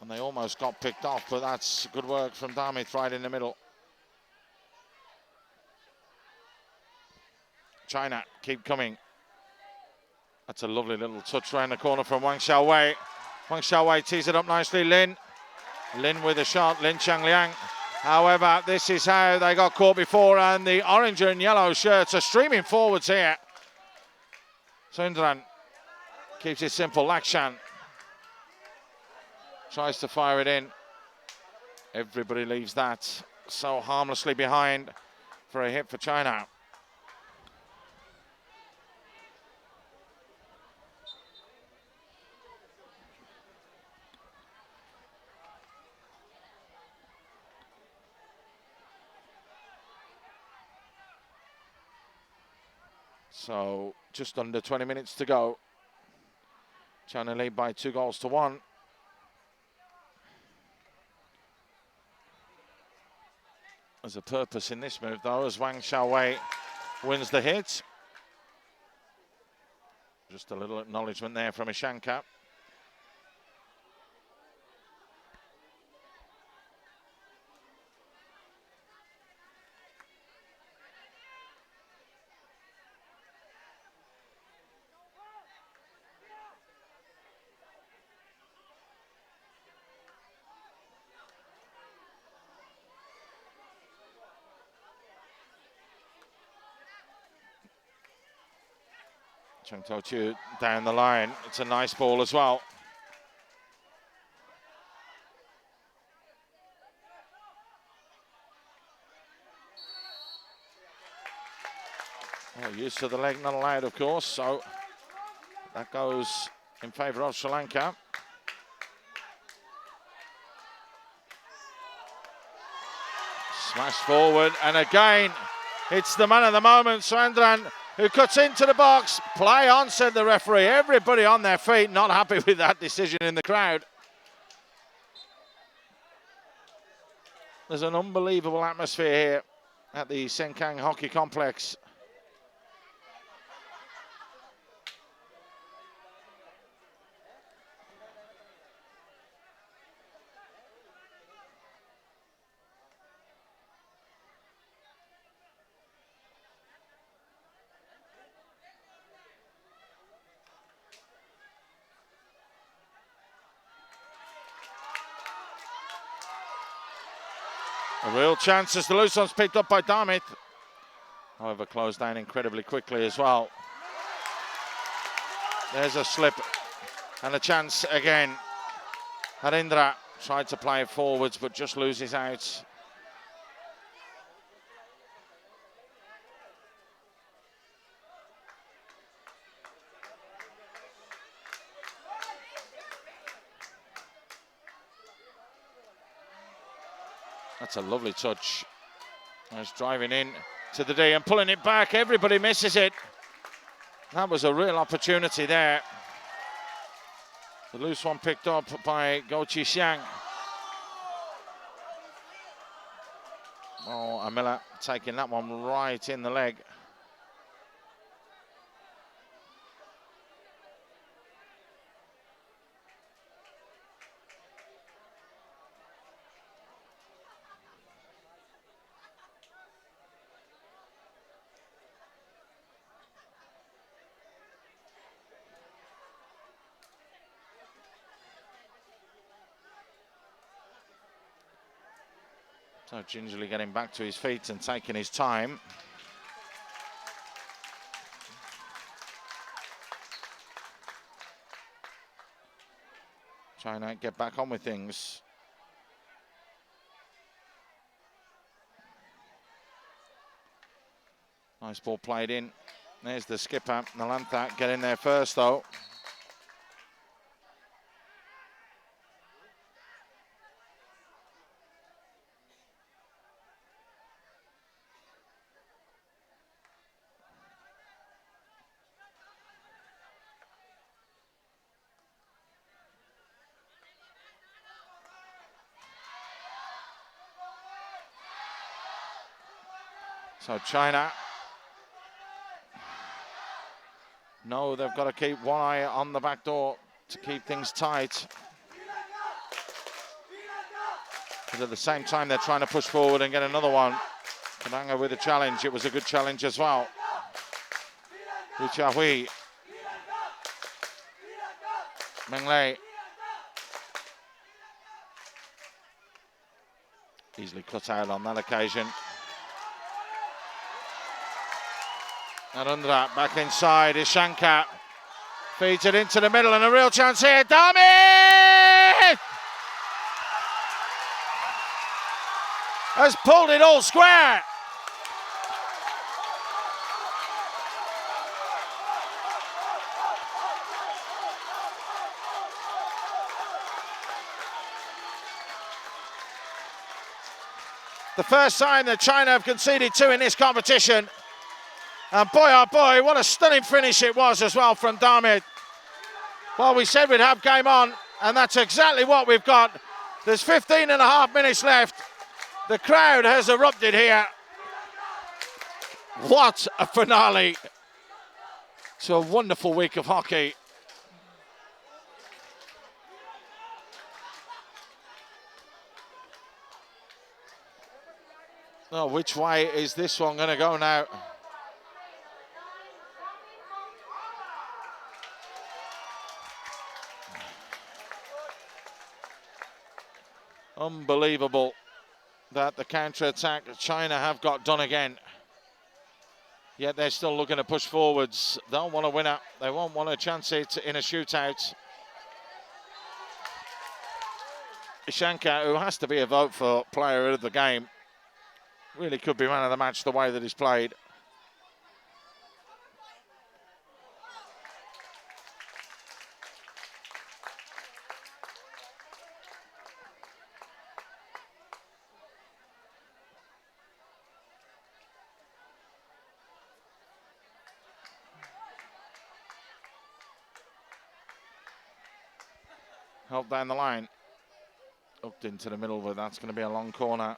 And they almost got picked off, but that's good work from Damith right in the middle. China keep coming. That's a lovely little touch around the corner from Wang Xiaohui. Wang Xiaohui tees it up nicely. Lin with a shot. Changliang. However, this is how they got caught before, and the orange and yellow shirts are streaming forwards here. Sundran keeps it simple. Lakshan tries to fire it in. Everybody leaves that so harmlessly behind for a hit for China. So just under 20 minutes to go. China lead by 2-1. There's a purpose in this move though, as Wang Xiaohui wins the hit. Just a little acknowledgement there from Ishanka. Taozhu down the line. It's a nice ball as well. Well, use of the leg not allowed, of course, so that goes in favour of Sri Lanka. Smash forward, and again, it's the man of the moment, Sandran, who cuts into the box. Play on, said the referee. Everybody on their feet, not happy with that decision in the crowd. There's an unbelievable atmosphere here at the Sengkang Hockey Complex. A real chance as the loose one's picked up by Damith. However, closed down incredibly quickly as well. There's a slip and a chance again. Harindra tried to play it forwards, but just loses out. That's a lovely touch. That's driving in to the D and pulling it back. Everybody misses it. That was a real opportunity there. The loose one picked up by Zixiang. Oh, Amila taking that one right in the leg. So gingerly getting back to his feet and taking his time. Trying to get back on with things. Nice ball played in. There's the skipper, Nalantha, getting there first though. So China, no, they've got to keep one eye on the back door to keep things tight. But at the same time, they're trying to push forward and get another one. Tharanga with a challenge. It was a good challenge as well. Xiaohui. Meng easily cut out on that occasion. Harindra back inside. Ishanka feeds it into the middle and a real chance here. Damith has pulled it all square. The first time that China have conceded two in this competition. And boy, oh boy, what a stunning finish it was as well from Damith. Well, we said we'd have game on, and that's exactly what we've got. There's 15 and a half minutes left. The crowd has erupted here. What a finale to a wonderful week of hockey. Oh, which way is this one going to go now? Unbelievable that the counter-attack China have got done again. Yet they're still looking to push forwards. They'll want a winner. They won't want to chance it in a shootout. Ishanka, who has to be a vote for player of the game, really could be man of the match the way that he's played. Help down the line. Hooked into the middle, but that's going to be a long corner.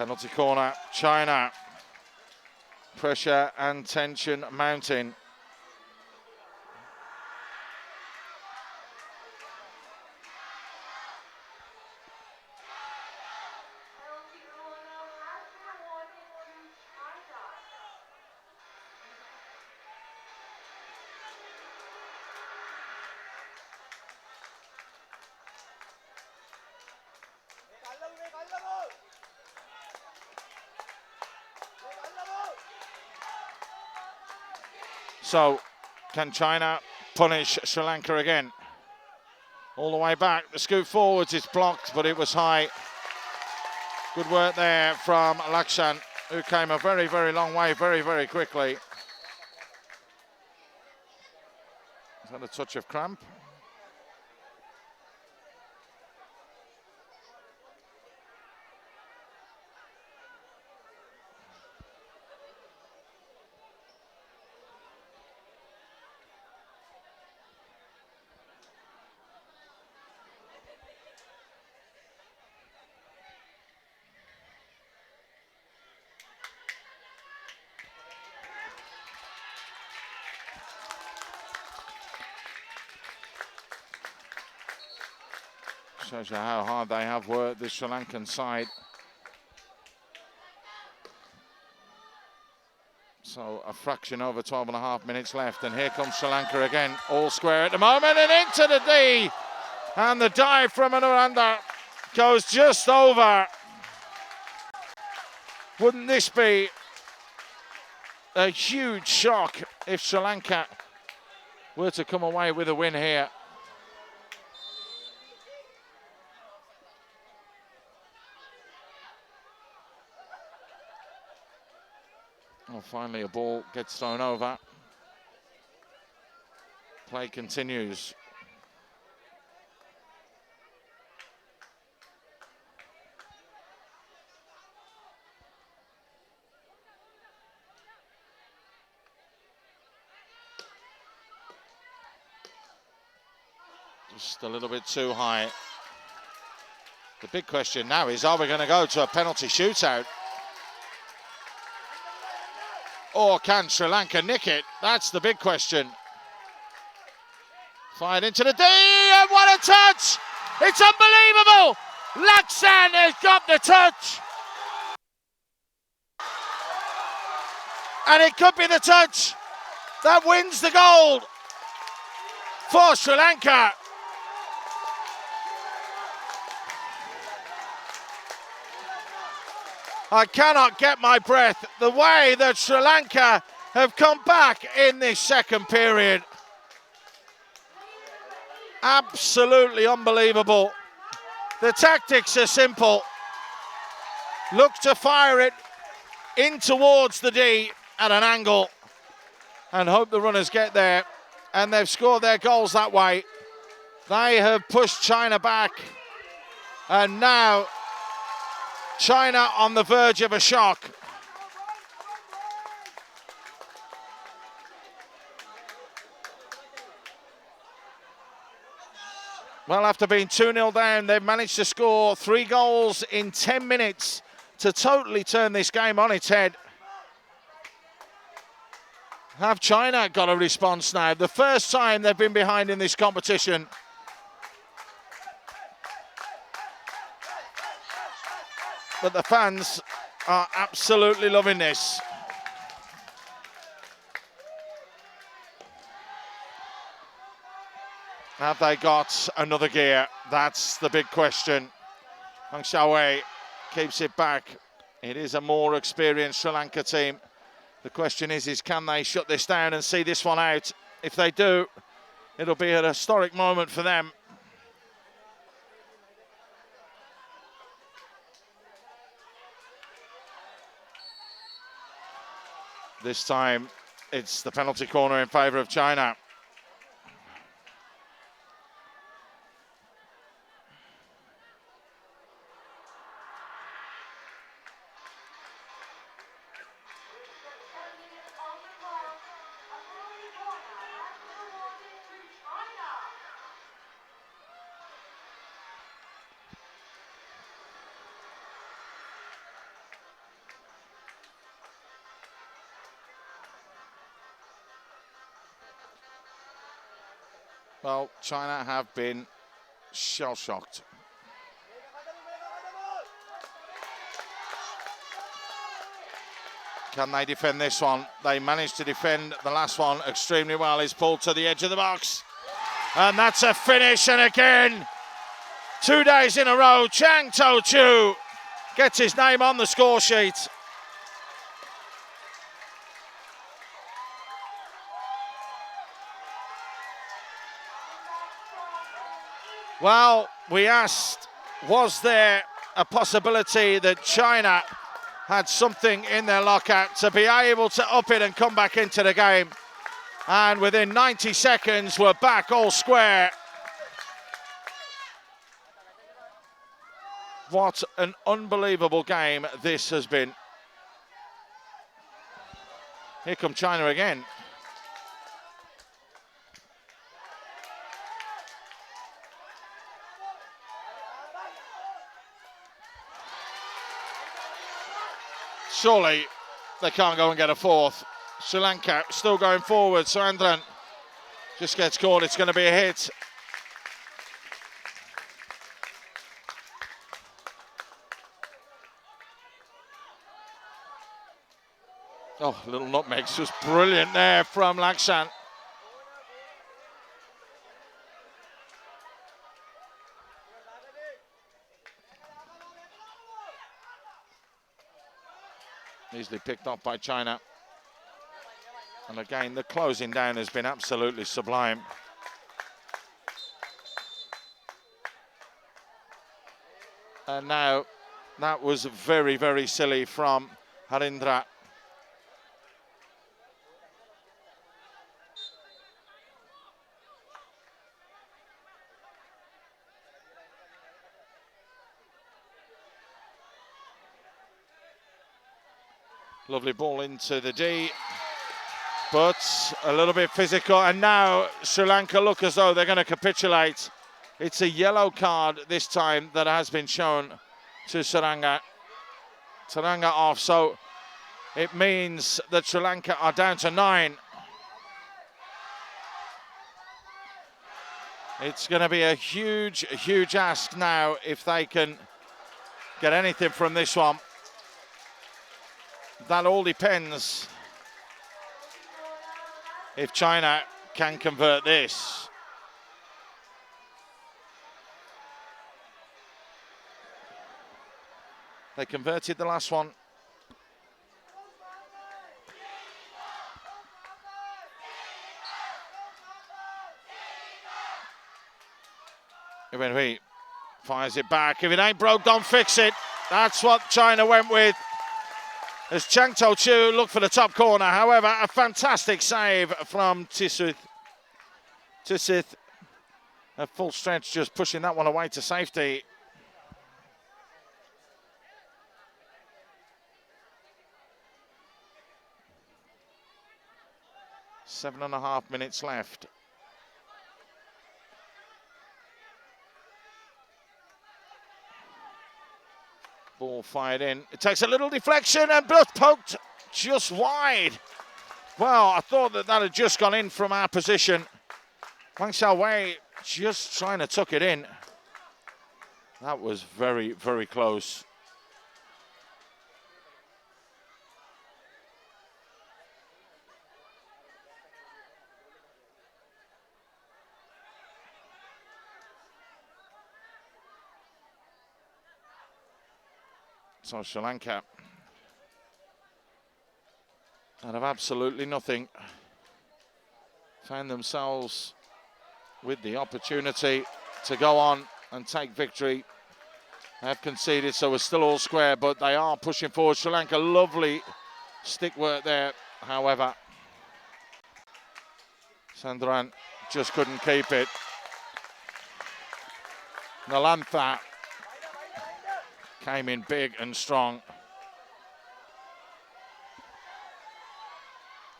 Penalty corner, China. Pressure and tension mounting. So, can China punish Sri Lanka again? All the way back, the scoot forwards is blocked, but it was high. Good work there from Lakshan, who came a very, very long way, very, very quickly. Is that a touch of cramp? Shows you how hard they have worked, this Sri Lankan side. So a fraction over 12.5 minutes left, and here comes Sri Lanka again, all square at the moment, and into the D. And the dive from Nalantha goes just over. Wouldn't this be a huge shock if Sri Lanka were to come away with a win here? Well, finally a ball gets thrown over. Play continues. Just a little bit too high. The big question now is, are we going to go to a penalty shootout? Or can Sri Lanka nick it? That's the big question. Fired into the D, and what a touch! It's unbelievable! Lakshan has got the touch! And it could be the touch that wins the gold for Sri Lanka. I cannot get my breath. The way that Sri Lanka have come back in this second period. Absolutely unbelievable. The tactics are simple. Look to fire it in towards the D at an angle and hope the runners get there. And they've scored their goals that way. They have pushed China back. And now China on the verge of a shock. Well, after being 2-0 down, they've managed to score 3 goals in 10 minutes to totally turn this game on its head. Have China got a response now? The first time they've been behind in this competition. But the fans are absolutely loving this. Have they got another gear? That's the big question. Xiaohui keeps it back. It is a more experienced Sri Lanka team. The question is can they shut this down and see this one out? If they do, it'll be an historic moment for them. This time, it's the penalty corner in favour of China. Well, China have been shell-shocked. Can they defend this one? They managed to defend the last one extremely well. He's pulled to the edge of the box. And that's a finish, and again, 2 days in a row, Taozhu gets his name on the score sheet. Well, we asked, was there a possibility that China had something in their locker to be able to up it and come back into the game? And within 90 seconds, we're back all square. What an unbelievable game this has been. Here come China again. Surely they can't go and get a fourth. Sri Lanka still going forward. Surendran just gets caught. It's going to be a hit. Oh, little nutmeg's just brilliant there from Lakshan. Easily picked up by China. And again, the closing down has been absolutely sublime. And now, that was very, very silly from Harindra. Lovely ball into the D, but a little bit physical. And now Sri Lanka look as though they're going to capitulate. It's a yellow card this time that has been shown to Tharanga. Tharanga off, so it means that Sri Lanka are down to 9. It's going to be a huge, huge ask now if they can get anything from this one. That all depends if China can convert this. They converted the last one. Wenhui fires it back. If it ain't broke, don't fix it. That's what China went with. As Taozhu looked for the top corner. However, a fantastic save from Thusith. Thusith at full stretch, just pushing that one away to safety. Seven and a half minutes left. Ball fired in. It takes a little deflection and just poked just wide. Well, I thought that had just gone in from our position. Wang Xiaohui just trying to tuck it in. That was very, very close. So Sri Lanka out of absolutely nothing found themselves with the opportunity to go on and take victory. They have conceded, so we're still all square, but they are pushing forward. Sri Lanka, lovely stick work there, however. Sandaruwan just couldn't keep it. Nalantha came in big and strong.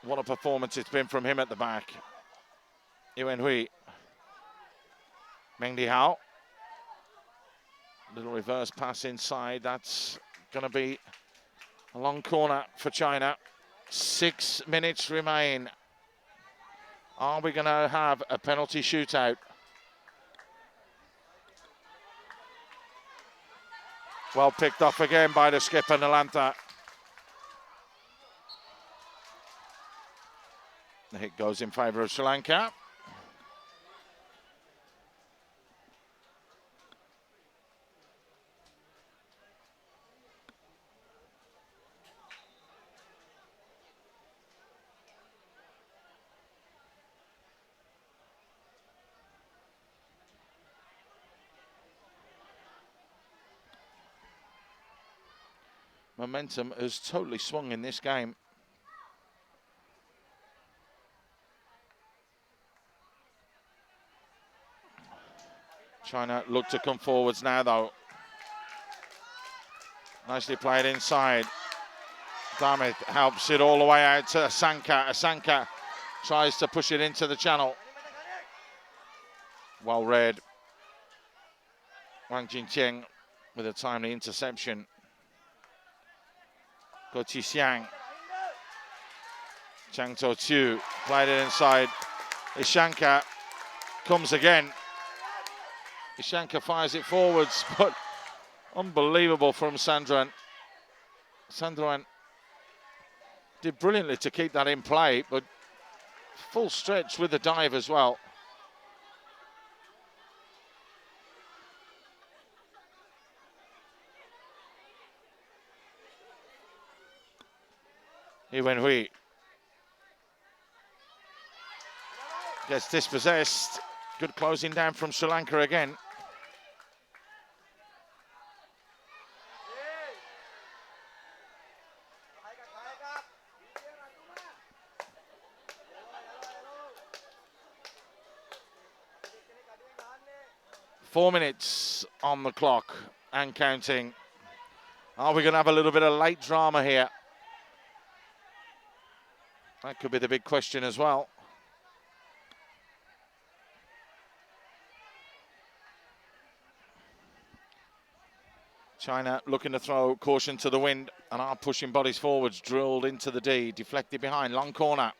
What a performance it's been from him at the back. Wenhui. Meng Dihao. Little reverse pass inside. That's going to be a long corner for China. 6 minutes remain. Are we going to have a penalty shootout? Well picked off again by the skipper, Nalantha. The hit goes in favour of Sri Lanka. momentum has totally swung in this game. China look to come forwards now, though. Nicely played inside. Damith helps it all the way out to Ishanka. Ishanka tries to push it into the channel. Well read. Wang Jingcheng with a timely interception. Go Zixiang. Taozhu played it inside. Ishanka comes again. Ishanka fires it forwards, but unbelievable from Sandaruwan. Sandaruwan did brilliantly to keep that in play, but full stretch with the dive as well. Wenhui gets dispossessed. Good closing down from Sri Lanka again. Four minutes on the clock and counting. Are we going to have a little bit of late drama here? That could be the big question as well. China looking to throw caution to the wind and are pushing bodies forwards, drilled into the D, deflected behind, long corner.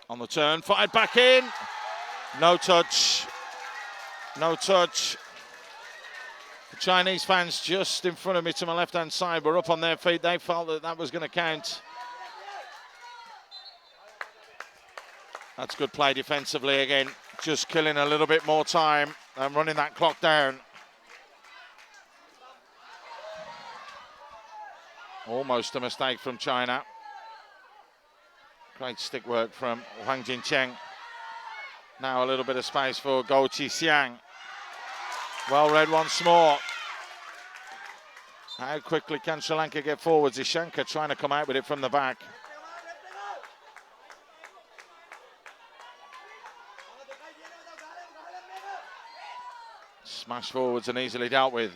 On the turn, fired back in. No touch. No touch. The Chinese fans just in front of me to my left-hand side were up on their feet. They felt that that was going to count. That's good play defensively again. Just killing a little bit more time and running that clock down. Almost a mistake from China. Great stick work from Wang Jingcheng. Now a little bit of space for Go Zixiang. Well read once more. How quickly can Sri Lanka get forwards? Ishanka trying to come out with it from the back. Smash forwards and easily dealt with.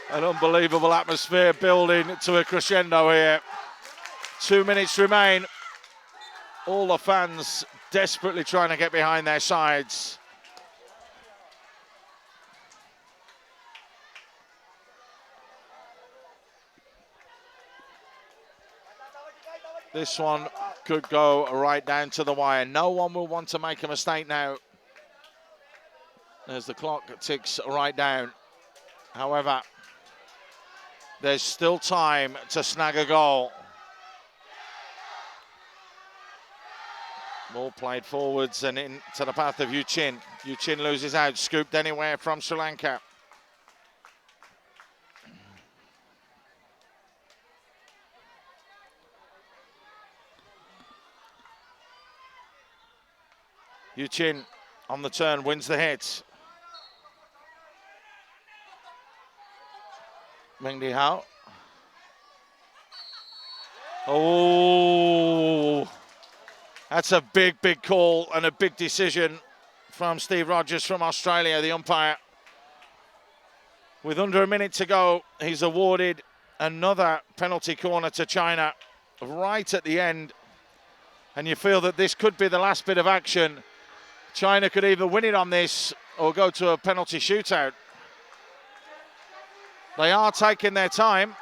An unbelievable atmosphere building to a crescendo here. 2 minutes remain. All the fans desperately trying to get behind their sides. This one could go right down to the wire. No one will want to make a mistake now, as the clock ticks right down. However, there's still time to snag a goal. Ball played forwards and into the path of Yuchin. Yuchin loses out, scooped anywhere from Sri Lanka. Yuchin on the turn, wins the hit. Meng Dihao. Oh, that's a big, big call and a big decision from Steve Rogers from Australia, the umpire. With under a minute to go, he's awarded another penalty corner to China right at the end. And you feel that this could be the last bit of action. China could either win it on this or go to a penalty shootout. They are taking their time.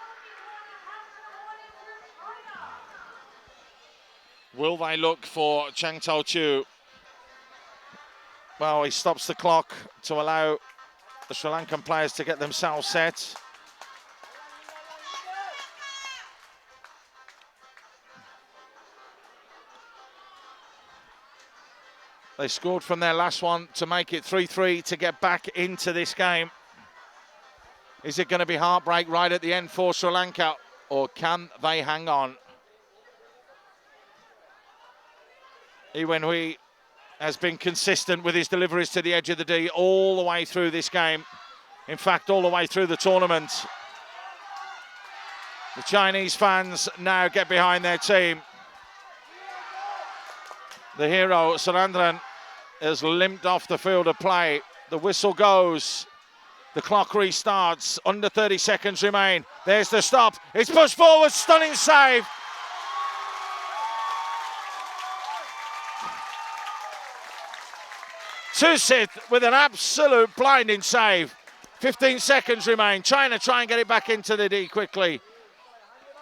Will they look for Taozhu? Well, he stops the clock to allow the Sri Lankan players to get themselves set. They scored from their last one to make it 3-3 to get back into this game. Is it going to be heartbreak right at the end for Sri Lanka, or can they hang on? Wenhui has been consistent with his deliveries to the edge of the D all the way through this game. In fact, all the way through the tournament. The Chinese fans now get behind their team. The hero, Sandaruwan, has limped off the field of play. The whistle goes. The clock restarts. Under 30 seconds remain. There's the stop. It's pushed forward. Stunning save. Thusith with an absolute blinding save. 15 seconds remain. China try and get it back into the D quickly.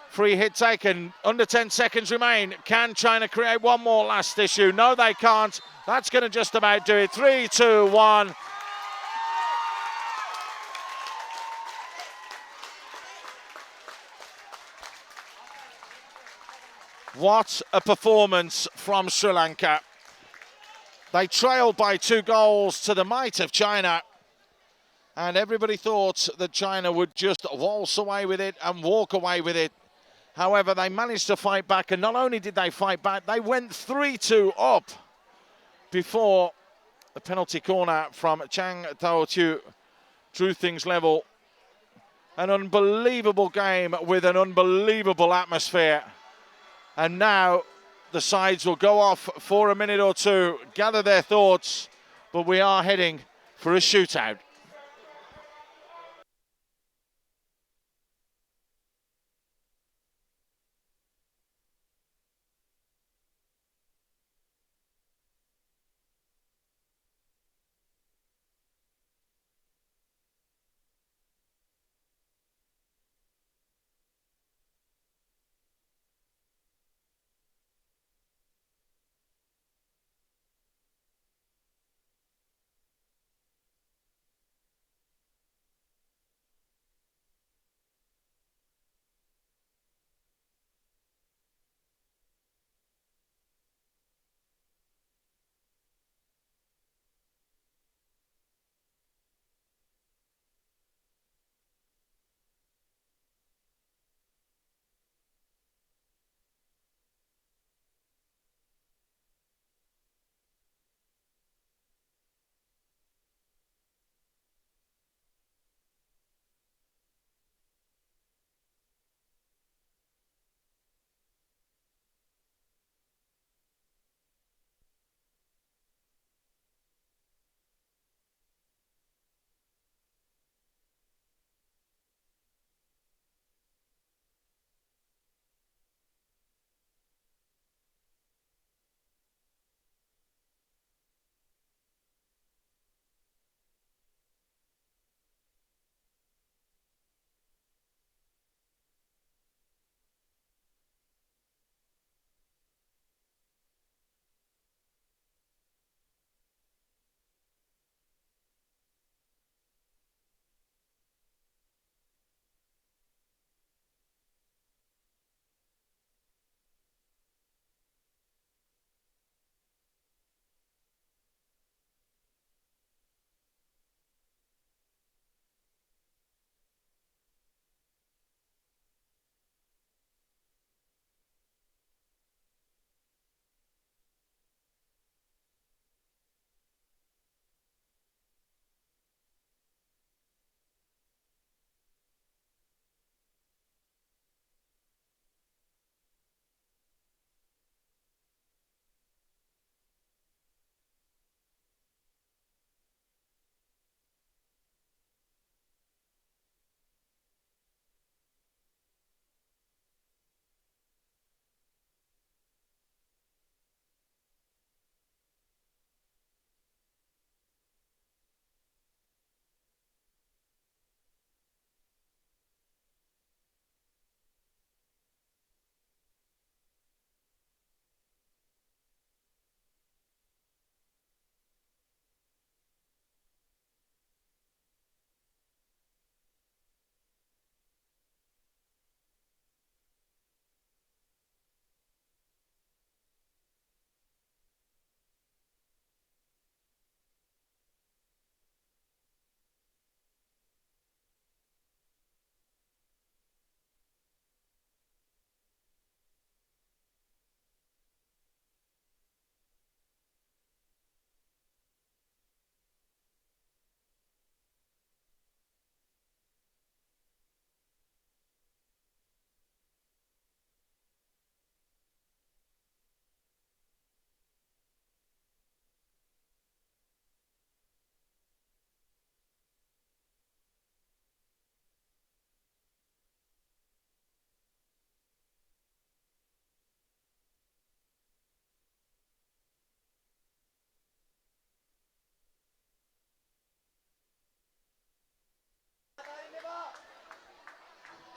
Free hit taken. Under 10 seconds remain. Can China create one more last issue? No, they can't. That's going to just about do it. 3, 2, 1. What a performance from Sri Lanka. They trailed by 2 goals to the might of China. And everybody thought that China would just waltz away with it and walk away with it. However, they managed to fight back. And not only did they fight back, they went 3-2 up before the penalty corner from Taozhu drew things level. An unbelievable game with an unbelievable atmosphere. And now the sides will go off for a minute or two, gather their thoughts, but we are heading for a shootout.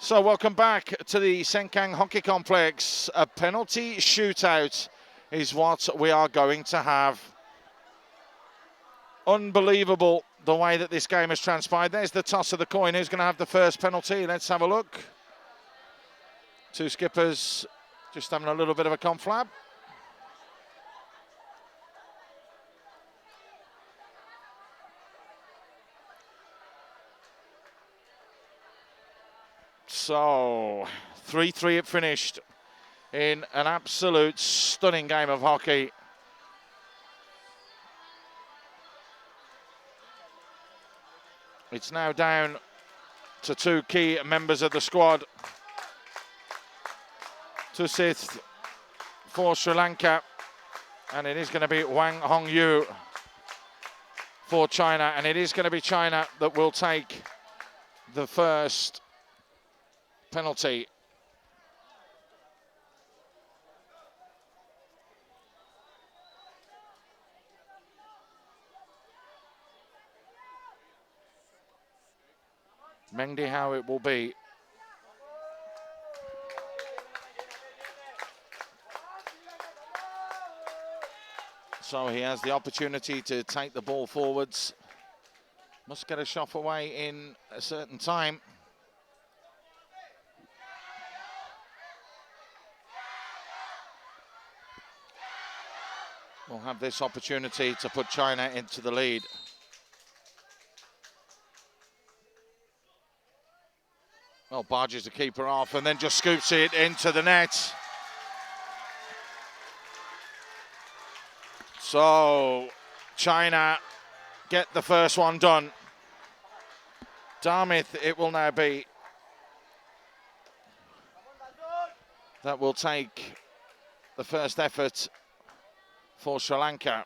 So welcome back to the Sengkang Hockey Complex. A penalty shootout is what we are going to have. Unbelievable the way that this game has transpired. There's the toss of the coin. Who's going to have the first penalty? Let's have a look. Two skippers just having a little bit of a conflab. So 3-3 it finished in an absolute stunning game of hockey. It's now down to two key members of the squad. Thusith for Sri Lanka, and it is going to be Wang Hongyu for China, and it is going to be China that will take the first penalty. Meng Dihao it will be. So he has the opportunity to take the ball forwards. Must get a shot away in a certain time. We'll have this opportunity to put China into the lead. Well, barges the keeper off and then just scoops it into the net. So China get the first one done. Damith it will now be. That will take the first effort for Sri Lanka.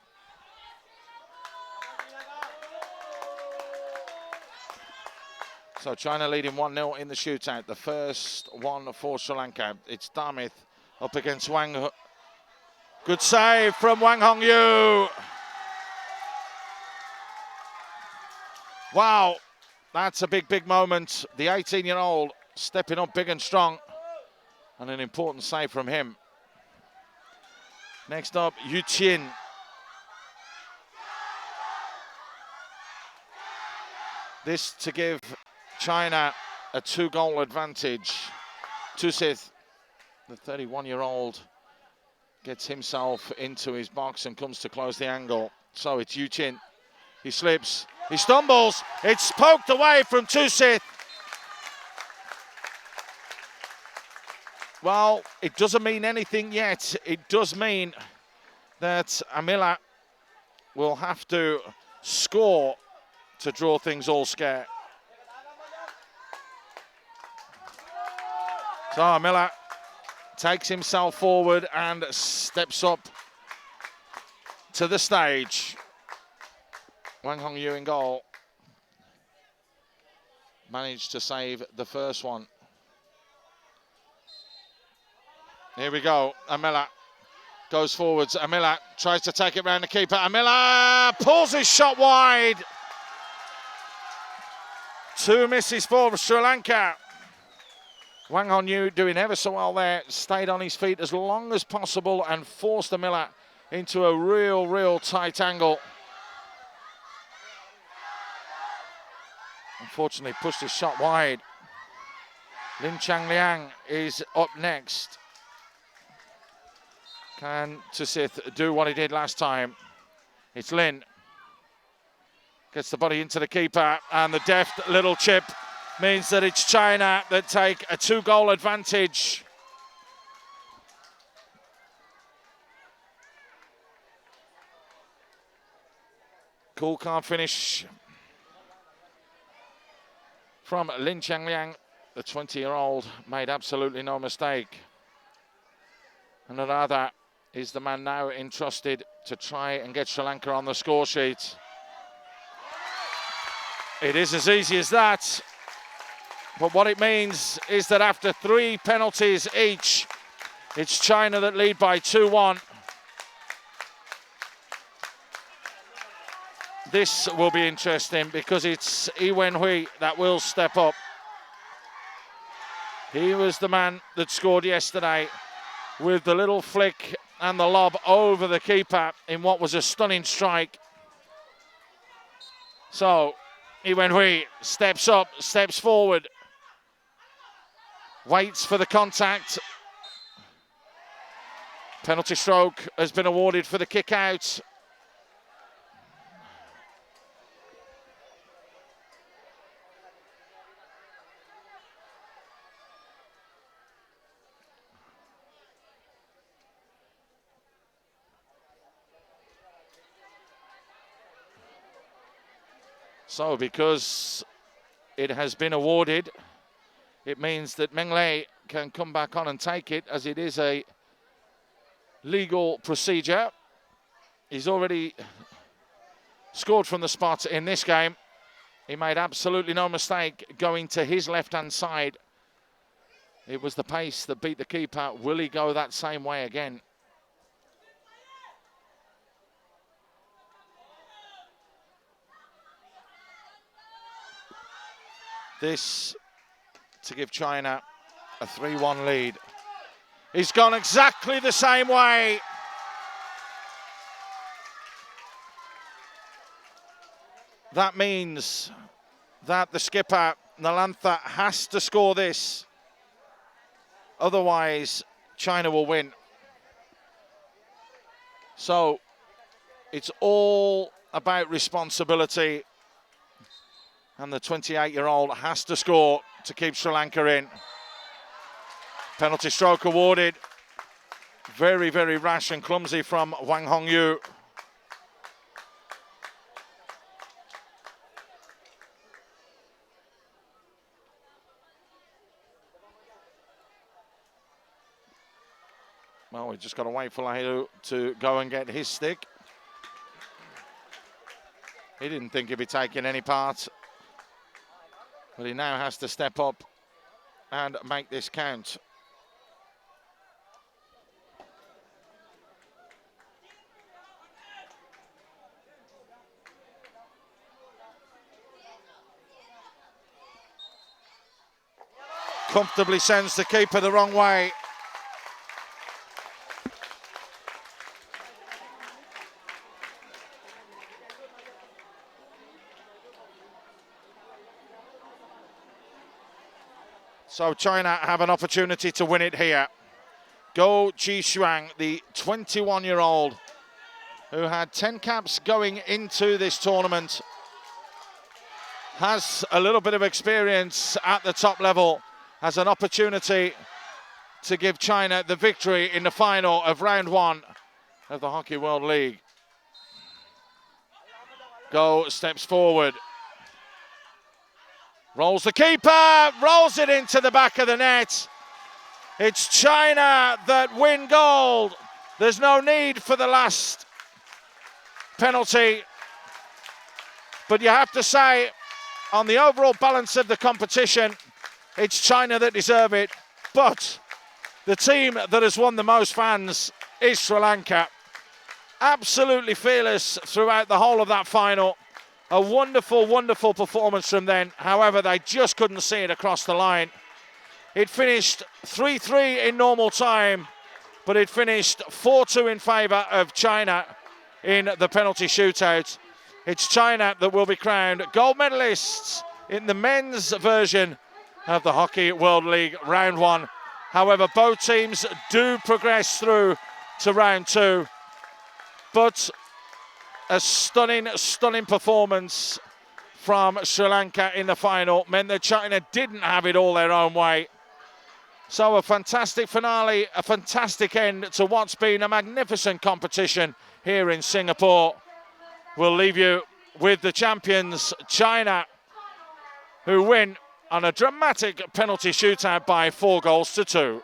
So China leading 1-0 in the shootout. The first one for Sri Lanka. It's Damith up against Wang. Good save from Wang Hongyu. Wow, that's a big moment. The 18-year-old stepping up big and strong. And an important save from him. Next up, Yu Qin. This to give China a 2-goal advantage. Thusith, the 31-year-old, gets himself into his box and comes to close the angle. So it's Yu Qin. He slips, he stumbles, it's poked away from Thusith. Well, it doesn't mean anything yet. It does mean that Amila will have to score to draw things all square. So Amila takes himself forward and steps up to the stage. Wang Hongyu in goal. Managed to save the first one. Here we go. Amila goes forwards. Amila tries to take it round the keeper. Amila pulls his shot wide. Two misses for Sri Lanka. Wang Hongyu doing ever so well there. Stayed on his feet as long as possible and forced Amila into a real tight angle. Unfortunately pushed his shot wide. Changliang is up next. Can Thusith do what he did last time? It's Lin. Gets the body into the keeper, and the deft little chip means that it's China that take a 2-goal advantage. Cool calm finish from Changliang. The 20-year-old made absolutely no mistake. And Narada is the man now entrusted to try and get Sri Lanka on the score sheet. It is as easy as that. But what it means is that after 3 penalties each, it's China that lead by 2-1. This will be interesting because it's Wenhui that will step up. He was the man that scored yesterday with the little flick and the lob over the keeper in what was a stunning strike. So, Wenhui steps up, steps forward, waits for the contact. Penalty stroke has been awarded for the kick out. So because it has been awarded, it means that Meng can come back on and take it, as it is a legal procedure. He's already scored from the spot in this game. He made absolutely no mistake going to his left-hand side. It was the pace that beat the keeper. Will he go that same way again? This to give China a 3-1 lead. He's gone exactly the same way. That means that the skipper, Nalantha, has to score this. Otherwise, China will win. So it's all about responsibility. And the 28-year-old has to score to keep Sri Lanka in. Penalty stroke awarded. Very, very rash and clumsy from Wang Hongyu. Well, we've just got to wait for Dihao to go and get his stick. He didn't think he'd be taking any part, but he now has to step up and make this count. Comfortably sends the keeper the wrong way. So China have an opportunity to win it here. Go Zhixiang, the 21-year-old who had 10 caps going into this tournament, has a little bit of experience at the top level, has an opportunity to give China the victory in the final of round 1 of the Hockey World League. Go steps forward. Rolls the keeper, rolls it into the back of the net. It's China that win gold. There's no need for the last penalty. But you have to say, on the overall balance of the competition, it's China that deserve it. But the team that has won the most fans is Sri Lanka. Absolutely fearless throughout the whole of that final. A wonderful, wonderful performance from them. However, they just couldn't see it across the line. It finished 3-3 in normal time, but it finished 4-2 in favour of China in the penalty shootout. It's China that will be crowned gold medalists in the men's version of the Hockey World League round 1. However, both teams do progress through to round 2. But a stunning, stunning performance from Sri Lanka in the final meant that China didn't have it all their own way. So a fantastic finale, a fantastic end to what's been a magnificent competition here in Singapore. We'll leave you with the champions, China, who win on a dramatic penalty shootout by 4-2.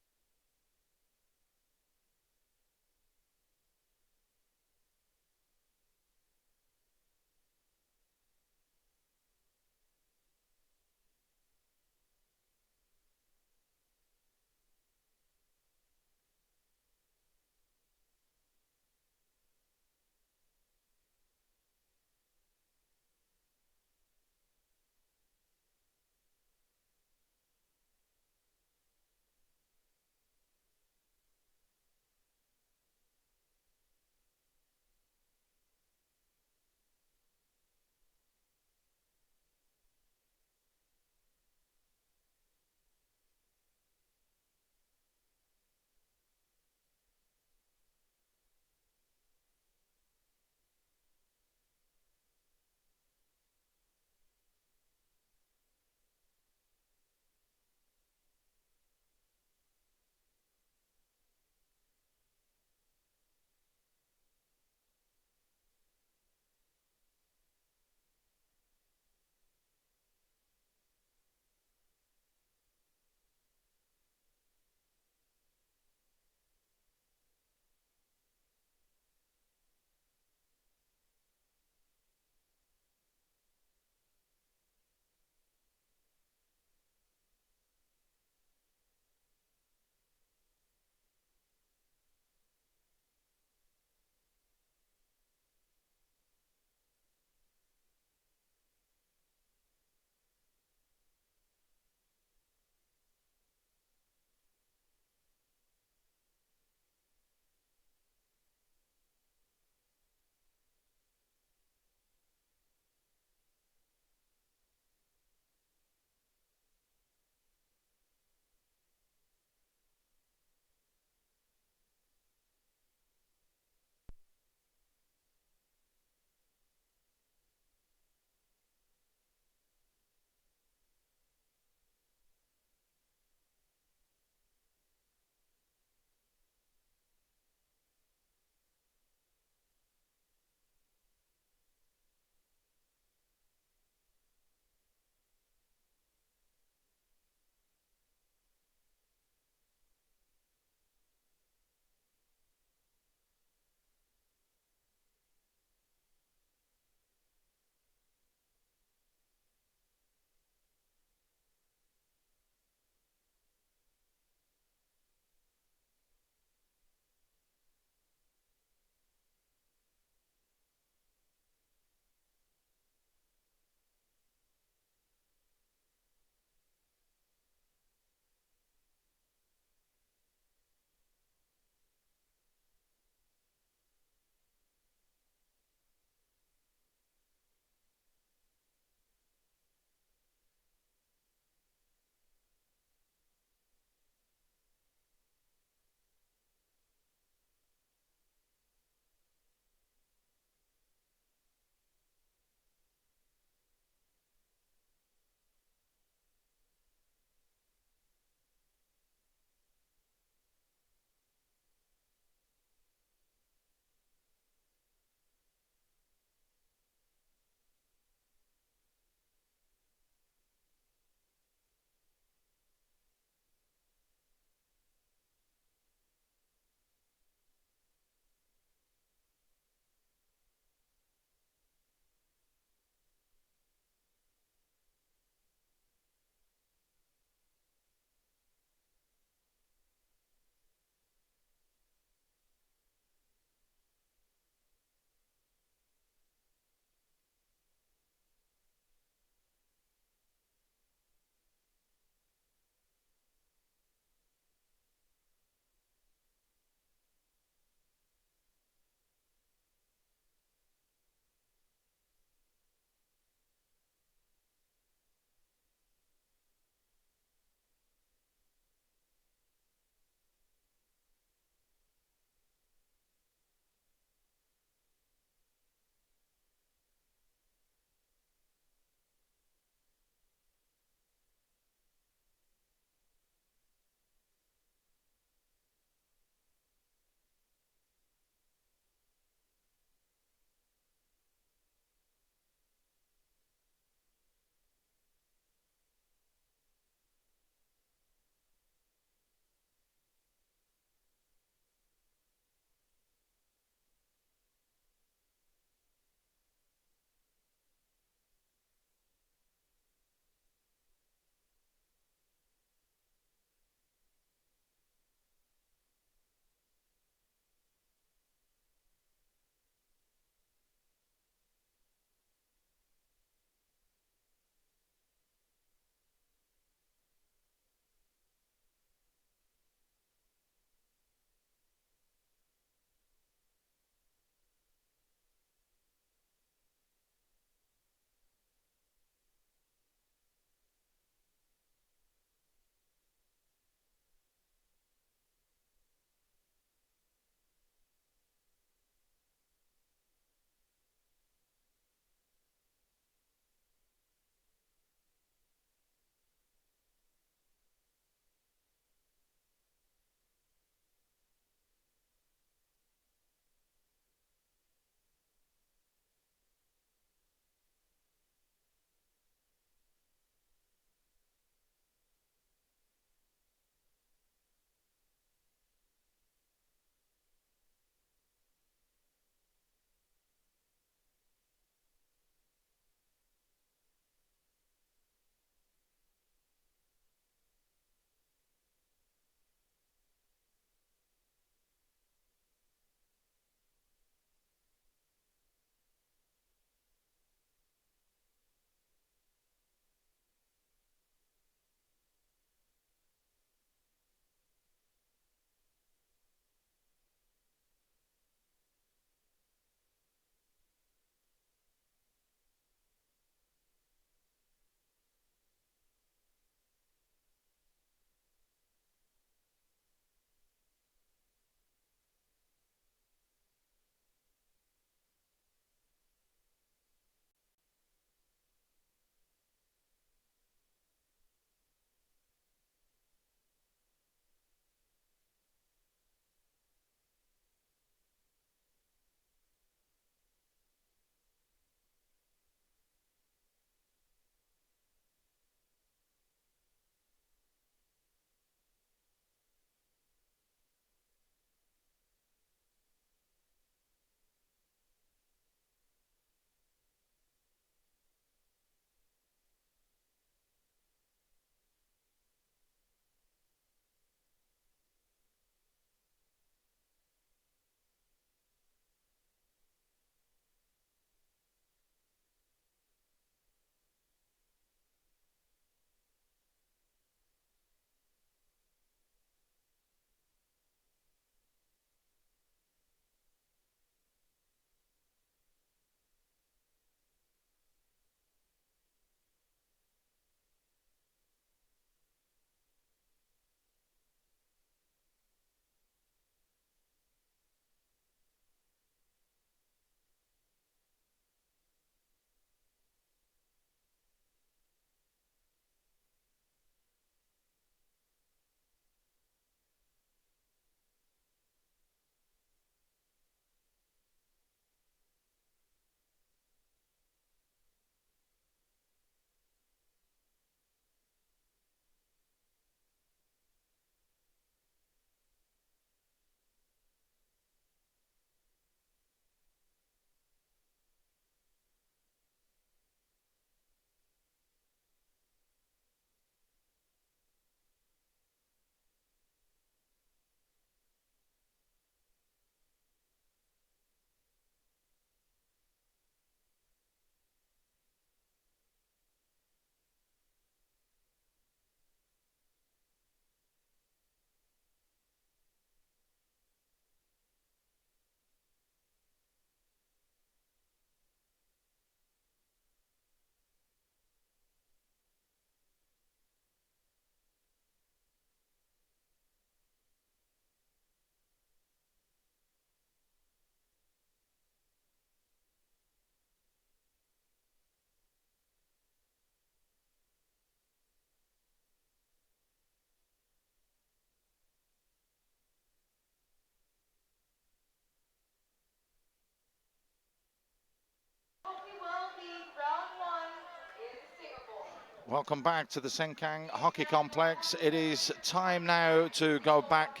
Welcome back to the Sengkang Hockey Complex. It is time now to go back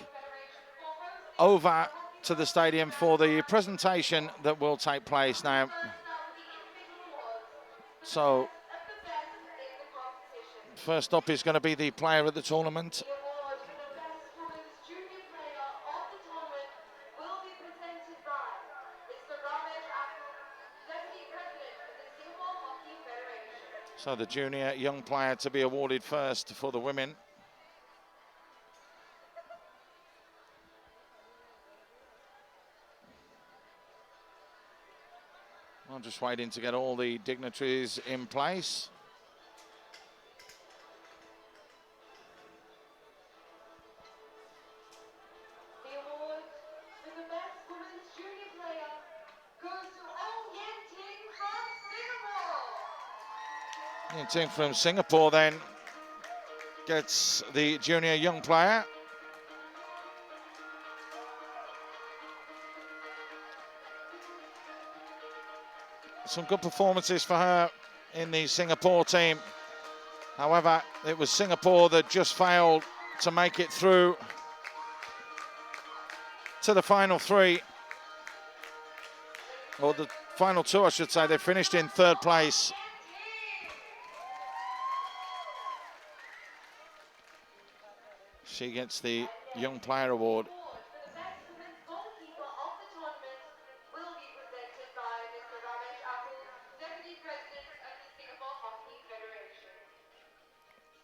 over to the stadium for the presentation that will take place now. So, first up is going to be the player of the tournament. So the junior young player to be awarded first for the women. I'm just waiting to get all the dignitaries in place. The award for the best women's junior player goes to Yingting from Singapore then gets the junior young player. Some good performances for her in the Singapore team. However, it was Singapore that just failed to make it through to the final three. Or the final two, I should say. They finished in third place. She gets the Young Player Award.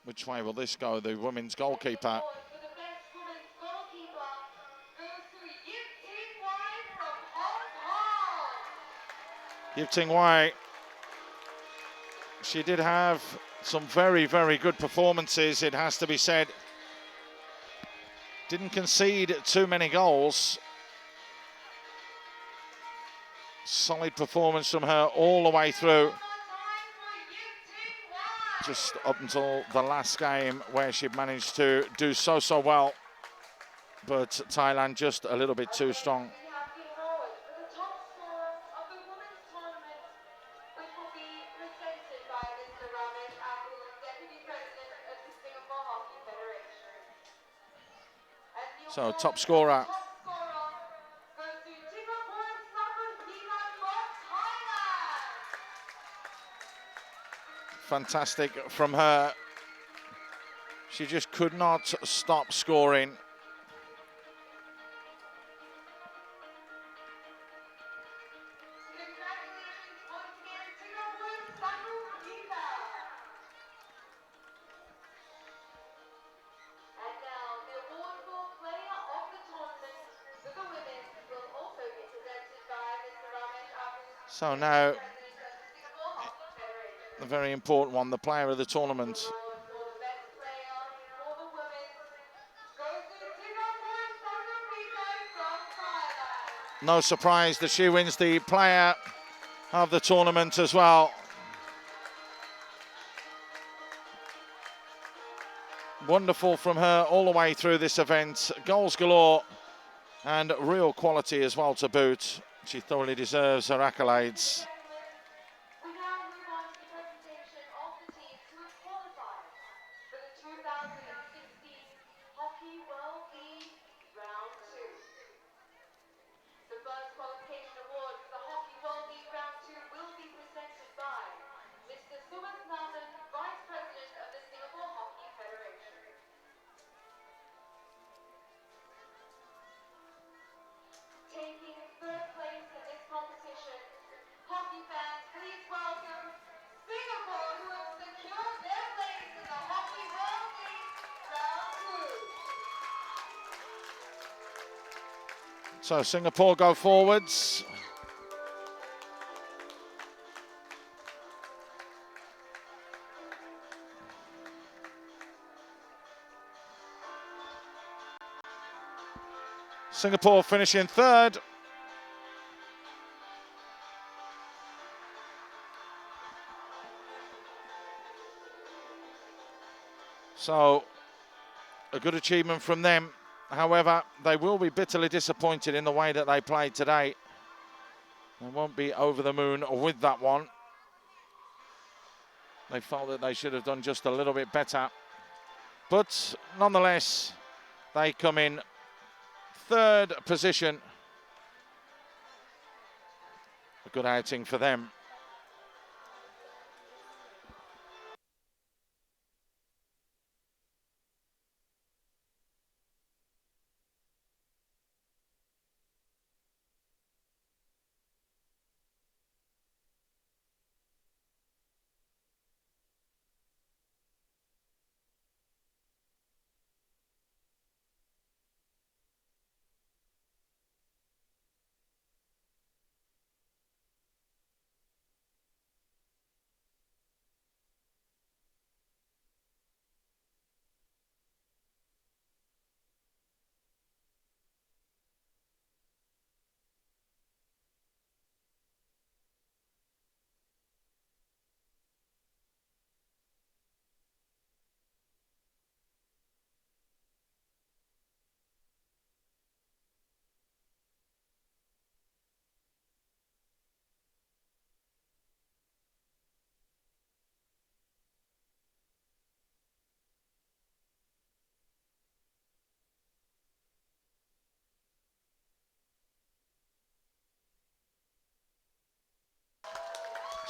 Which way will this go? The women's goalkeeper. Yipting Wai. She did have some very, very good performances, it has to be said. Didn't concede too many goals. Solid performance from her all the way through. Just up until the last game where she managed to do so well. But Thailand just a little bit too strong. So top scorer. Fantastic from her. She just could not stop scoring. So now, a very important one, the player of the tournament. No surprise that she wins the player of the tournament as well. Wonderful from her all the way through this event. Goals galore and real quality as well to boot. She thoroughly deserves her accolades. We now move on to the presentation of the teams who have qualified for the 2016 Hockey World League Round 2. The first qualification award for the Hockey World League Round 2 will be presented by Mr. Sudusingha, Vice President of the Singapore Hockey Federation. Taking third place in this competition, hockey fans, please welcome Singapore, who have secured their place in the Hockey World League Round 2. So Singapore go forwards. Singapore finishing third. So a good achievement from them. However, they will be bitterly disappointed in the way that they played today. They won't be over the moon with that one. They felt that they should have done just a little bit better. But nonetheless, they come in third position. A good outing for them.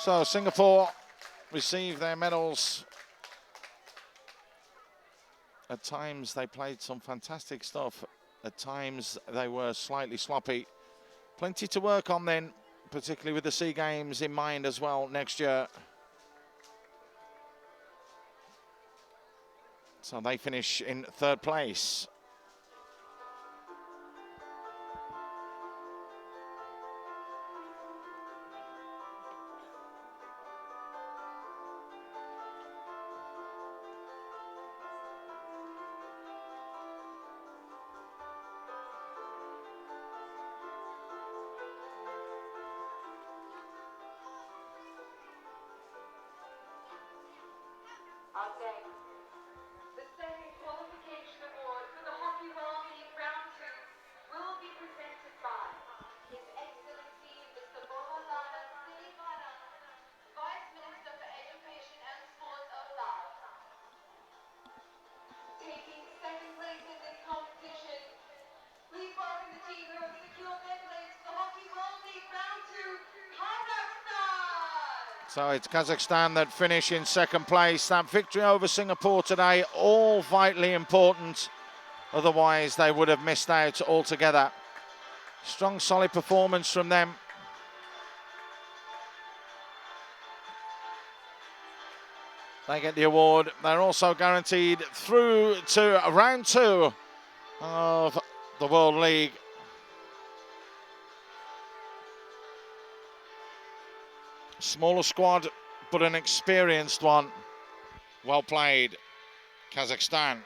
So Singapore receive their medals. At times they played some fantastic stuff. At times they were slightly sloppy. Plenty to work on then, particularly with the SEA Games in mind as well next year. So they finish in third place. Up next, the second qualification award for the Hockey World League Round 2 will be presented by His Excellency Mr. Bowen, Vice Minister for Education and Sports of Laos. Taking second place in this competition, please welcome the team who have secured their place for the Hockey World League Round 2, Kazakhstan! So it's Kazakhstan that finish in second place. That victory over Singapore today, all vitally important. Otherwise, they would have missed out altogether. Strong, solid performance from them. They get the award. They're also guaranteed through to round 2 of the World League. Smaller squad, but an experienced one. Well played, Kazakhstan.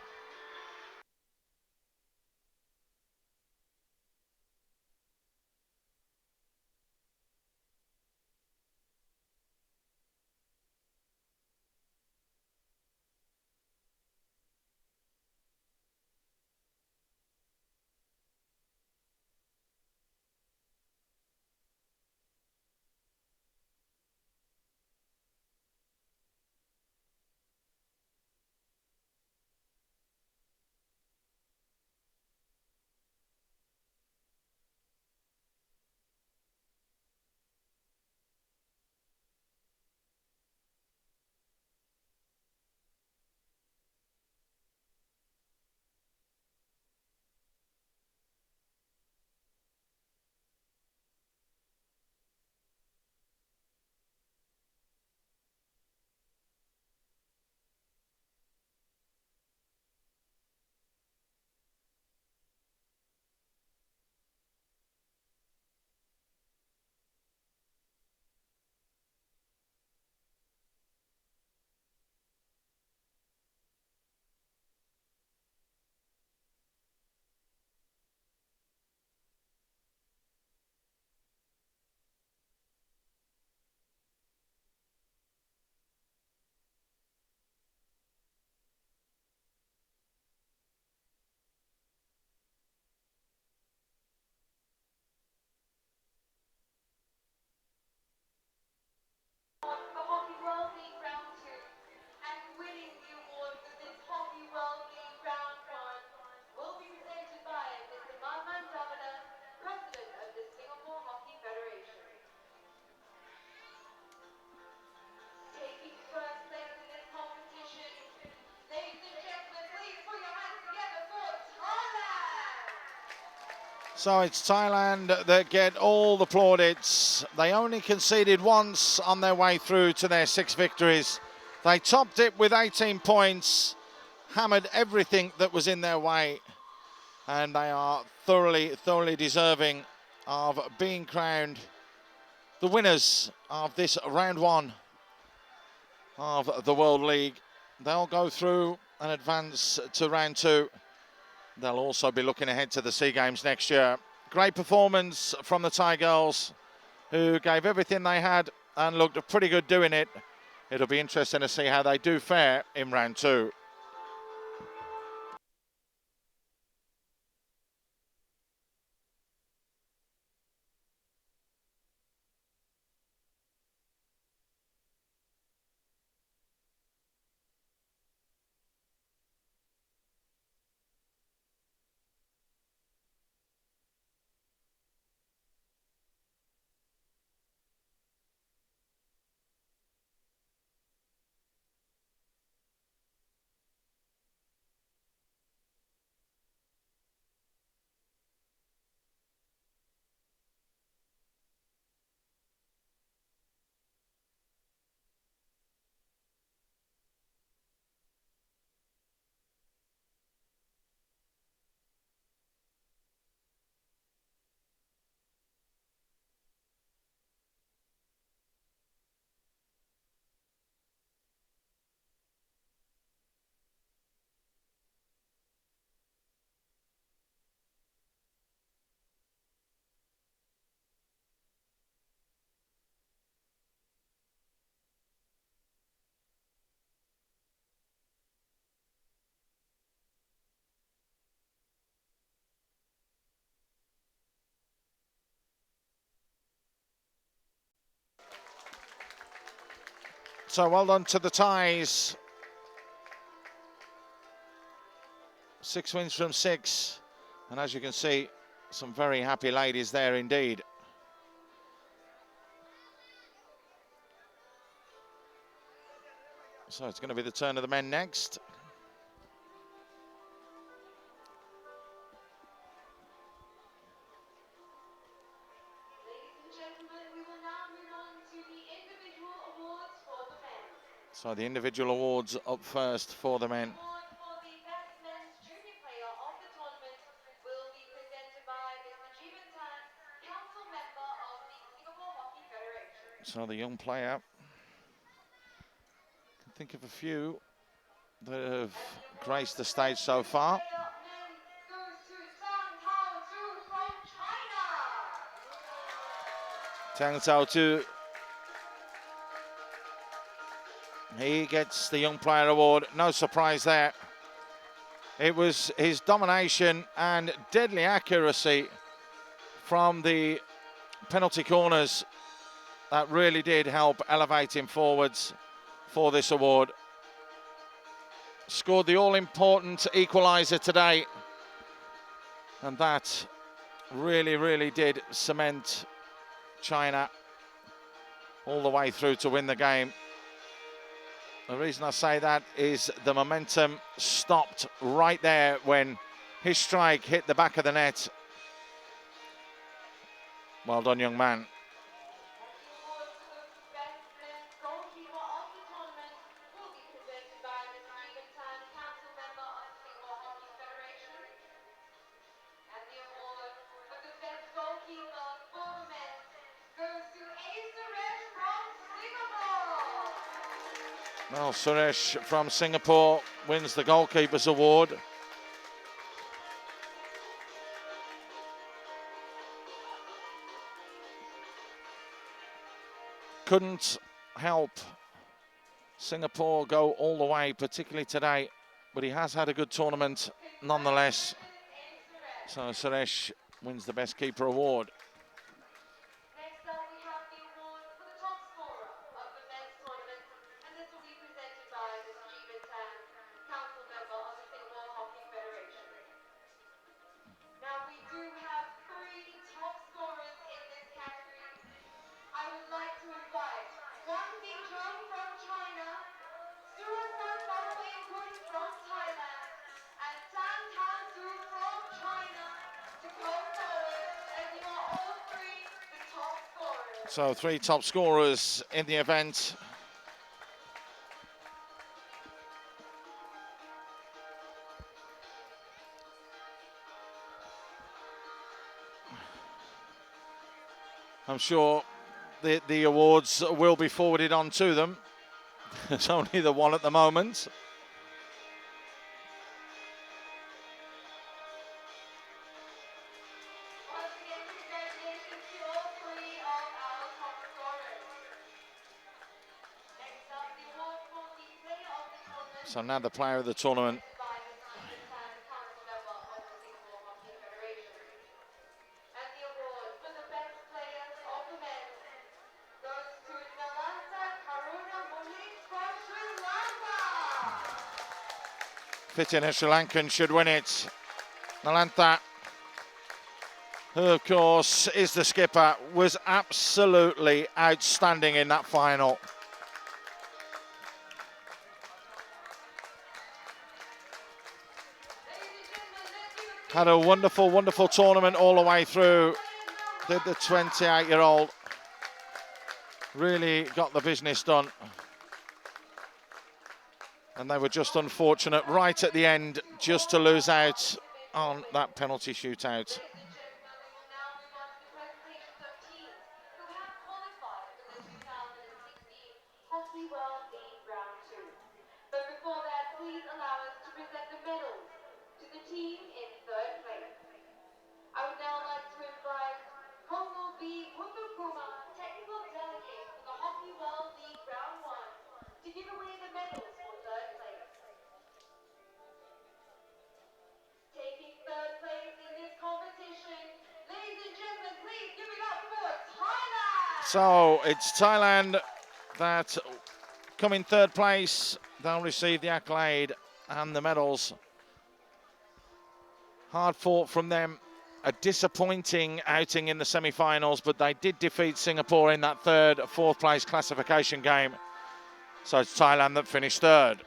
So it's Thailand that get all the plaudits. They only conceded once on their way through to their 6 victories. They topped it with 18 points, hammered everything that was in their way, and they are thoroughly deserving of being crowned the winners of this round 1 of the World League. They'll go through and advance to round 2. They'll also be looking ahead to the SEA Games next year. Great performance from the Thai girls, who gave everything they had and looked pretty good doing it. It'll be interesting to see how they do fare in round 2. So well done to the Thais. 6 wins from 6. And as you can see, some very happy ladies there indeed. So it's going to be the turn of the men next. Ladies and gentlemen, we will now move on to the individual awards for the men. So the individual awards up first for the men. The award for the best men's junior player of the tournament will be presented by Mr. Jivan Tan, council member of the Singapore Hockey Federation. So the young player, I can think of a few that have graced the stage so far. Player men goes to Zhang from China. Taozhu, he gets the young player award. No surprise there. It was his domination and deadly accuracy from the penalty corners that really did help elevate him forwards for this award. Scored the all-important equaliser today, and that really did cement China all the way through to win the game. The reason I say that is the momentum stopped right there when his strike hit the back of the net. Well done, young man. Well, Suresh from Singapore wins the goalkeeper's award. Couldn't help Singapore go all the way, particularly today, but he has had a good tournament nonetheless. So Suresh wins the best keeper award. Next up, we have the award for the top scorer of the men's tournament, and this will be presented by Mr. Jivan Tan, council member of the Singapore Hockey Federation. Now, we do have 3 top scorers in this category. I would like to invite Wang from China, from Thailand, and Taozhu from China to come forward So 3 top scorers in the event. I'm sure the awards will be forwarded on to them. There's only the one at the moment. Once again, congratulations to all 3 of our top scorers. Next up, the award for the player of the tournament. So now the player of the tournament. By the Second-hand Council member of the Singapore Hockey Federation. And the award for the best players of the men goes to Nalantha Karunamunige from Sri Lanka. Fitting a Sri Lankan should win it. Nalantha, who of course is the skipper, was absolutely outstanding in that final. Had a wonderful, wonderful tournament all the way through. Did the 28-year-old. Really got the business done. And they were just unfortunate right at the end just to lose out on that penalty shootout. Hockey World League Round 2. But before that, please allow us to present the medals to the team in 3rd place. I would now like to invite Hongyu technical delegate for the Hockey World League Round 1 to give away the medals for 3rd place. Taking 3rd place in this competition, ladies and gentlemen, please give it up for Thailand! So it's Thailand that come in 3rd place. They'll receive the accolade and the medals. Hard fought from them. A disappointing outing in the semi-finals, but they did defeat Singapore in that 3rd, 4th place classification game. So it's Thailand that finished 3rd.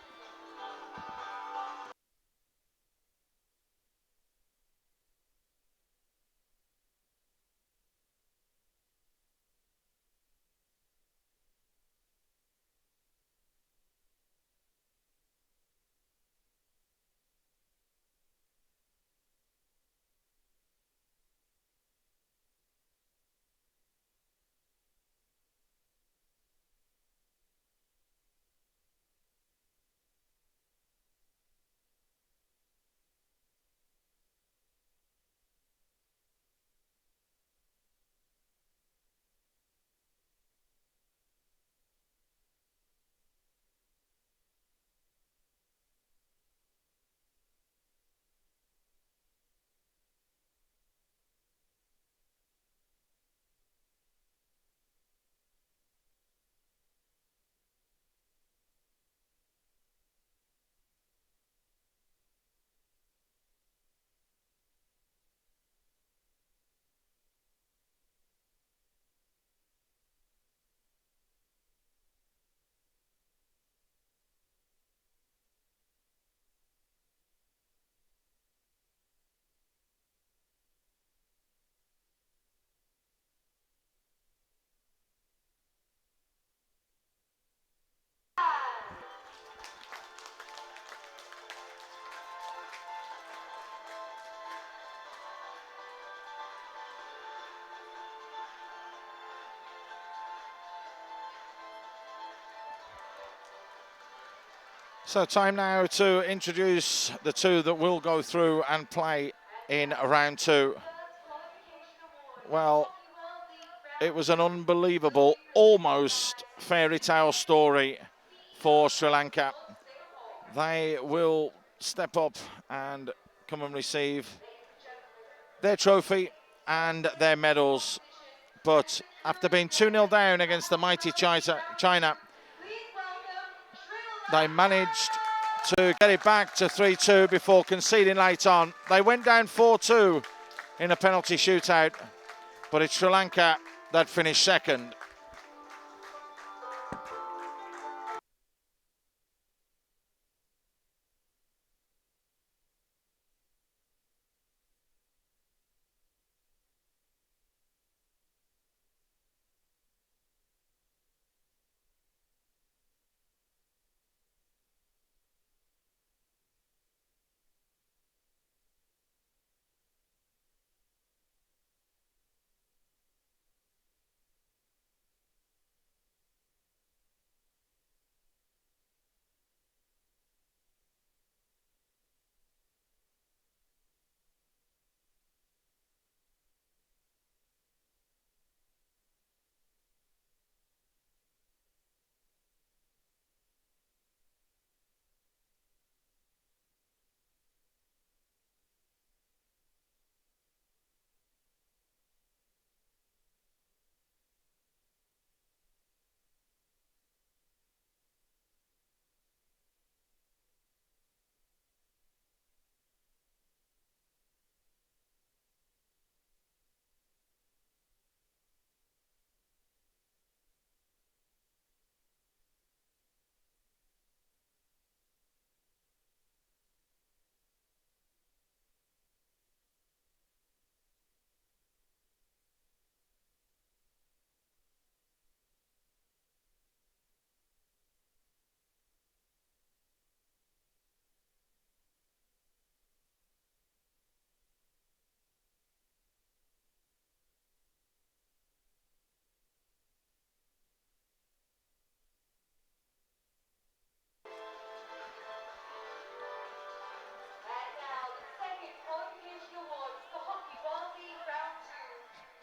So time now to introduce the 2 that will go through and play in round 2. Well, it was an unbelievable, almost fairy tale story for Sri Lanka. They will step up and come and receive their trophy and their medals. But after being 2-0 down against the mighty China, they managed to get it back to 3-2 before conceding late on. They went down 4-2 in a penalty shootout, but it's Sri Lanka that finished 2nd.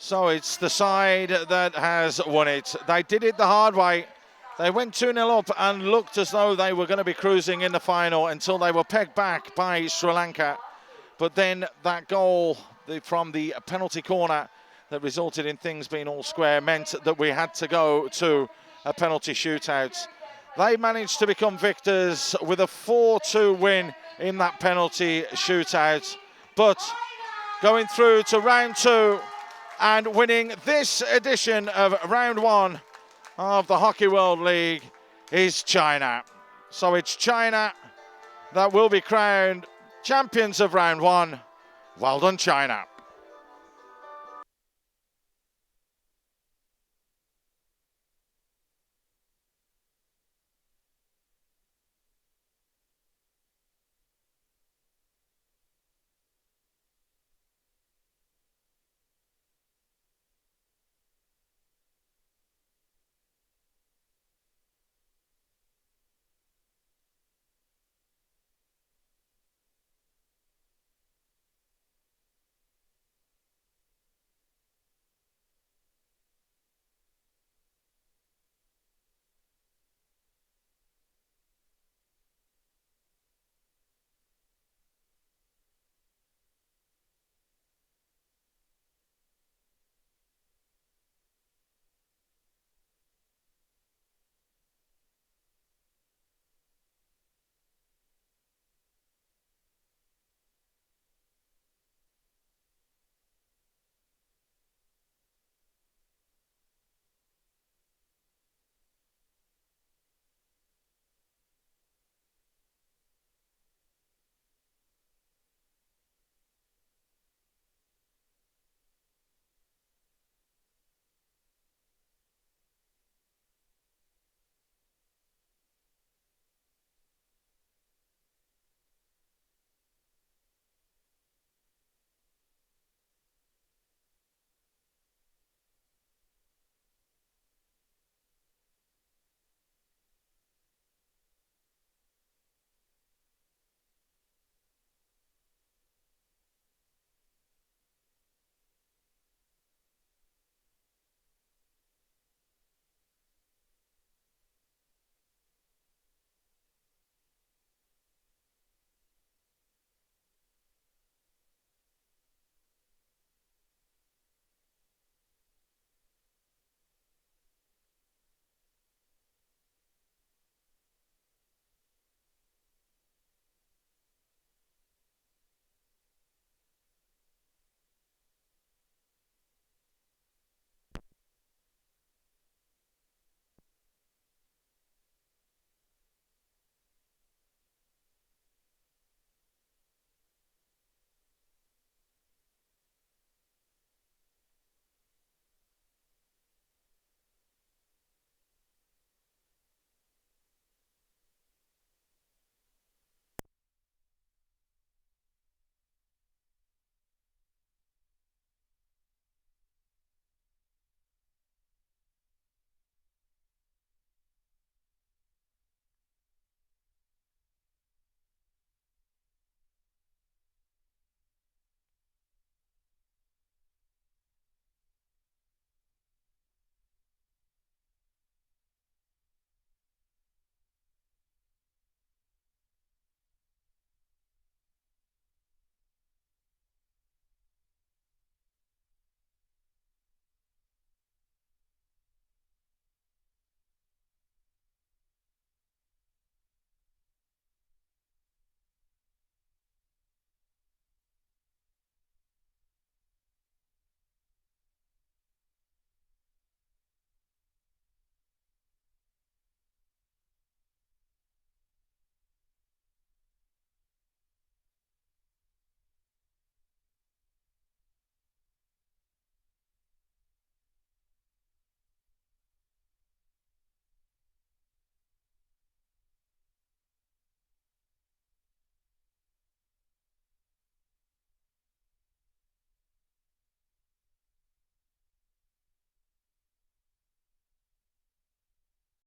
So it's the side that has won it. They did it the hard way. They went 2-0 up and looked as though they were going to be cruising in the final until they were pegged back by Sri Lanka. But then that goal from the penalty corner that resulted in things being all square meant that we had to go to a penalty shootout. They managed to become victors with a 4-2 win in that penalty shootout. But going through to round 2 and winning this edition of round 1 of the Hockey World League is China. So it's China that will be crowned champions of round 1. Well done, China.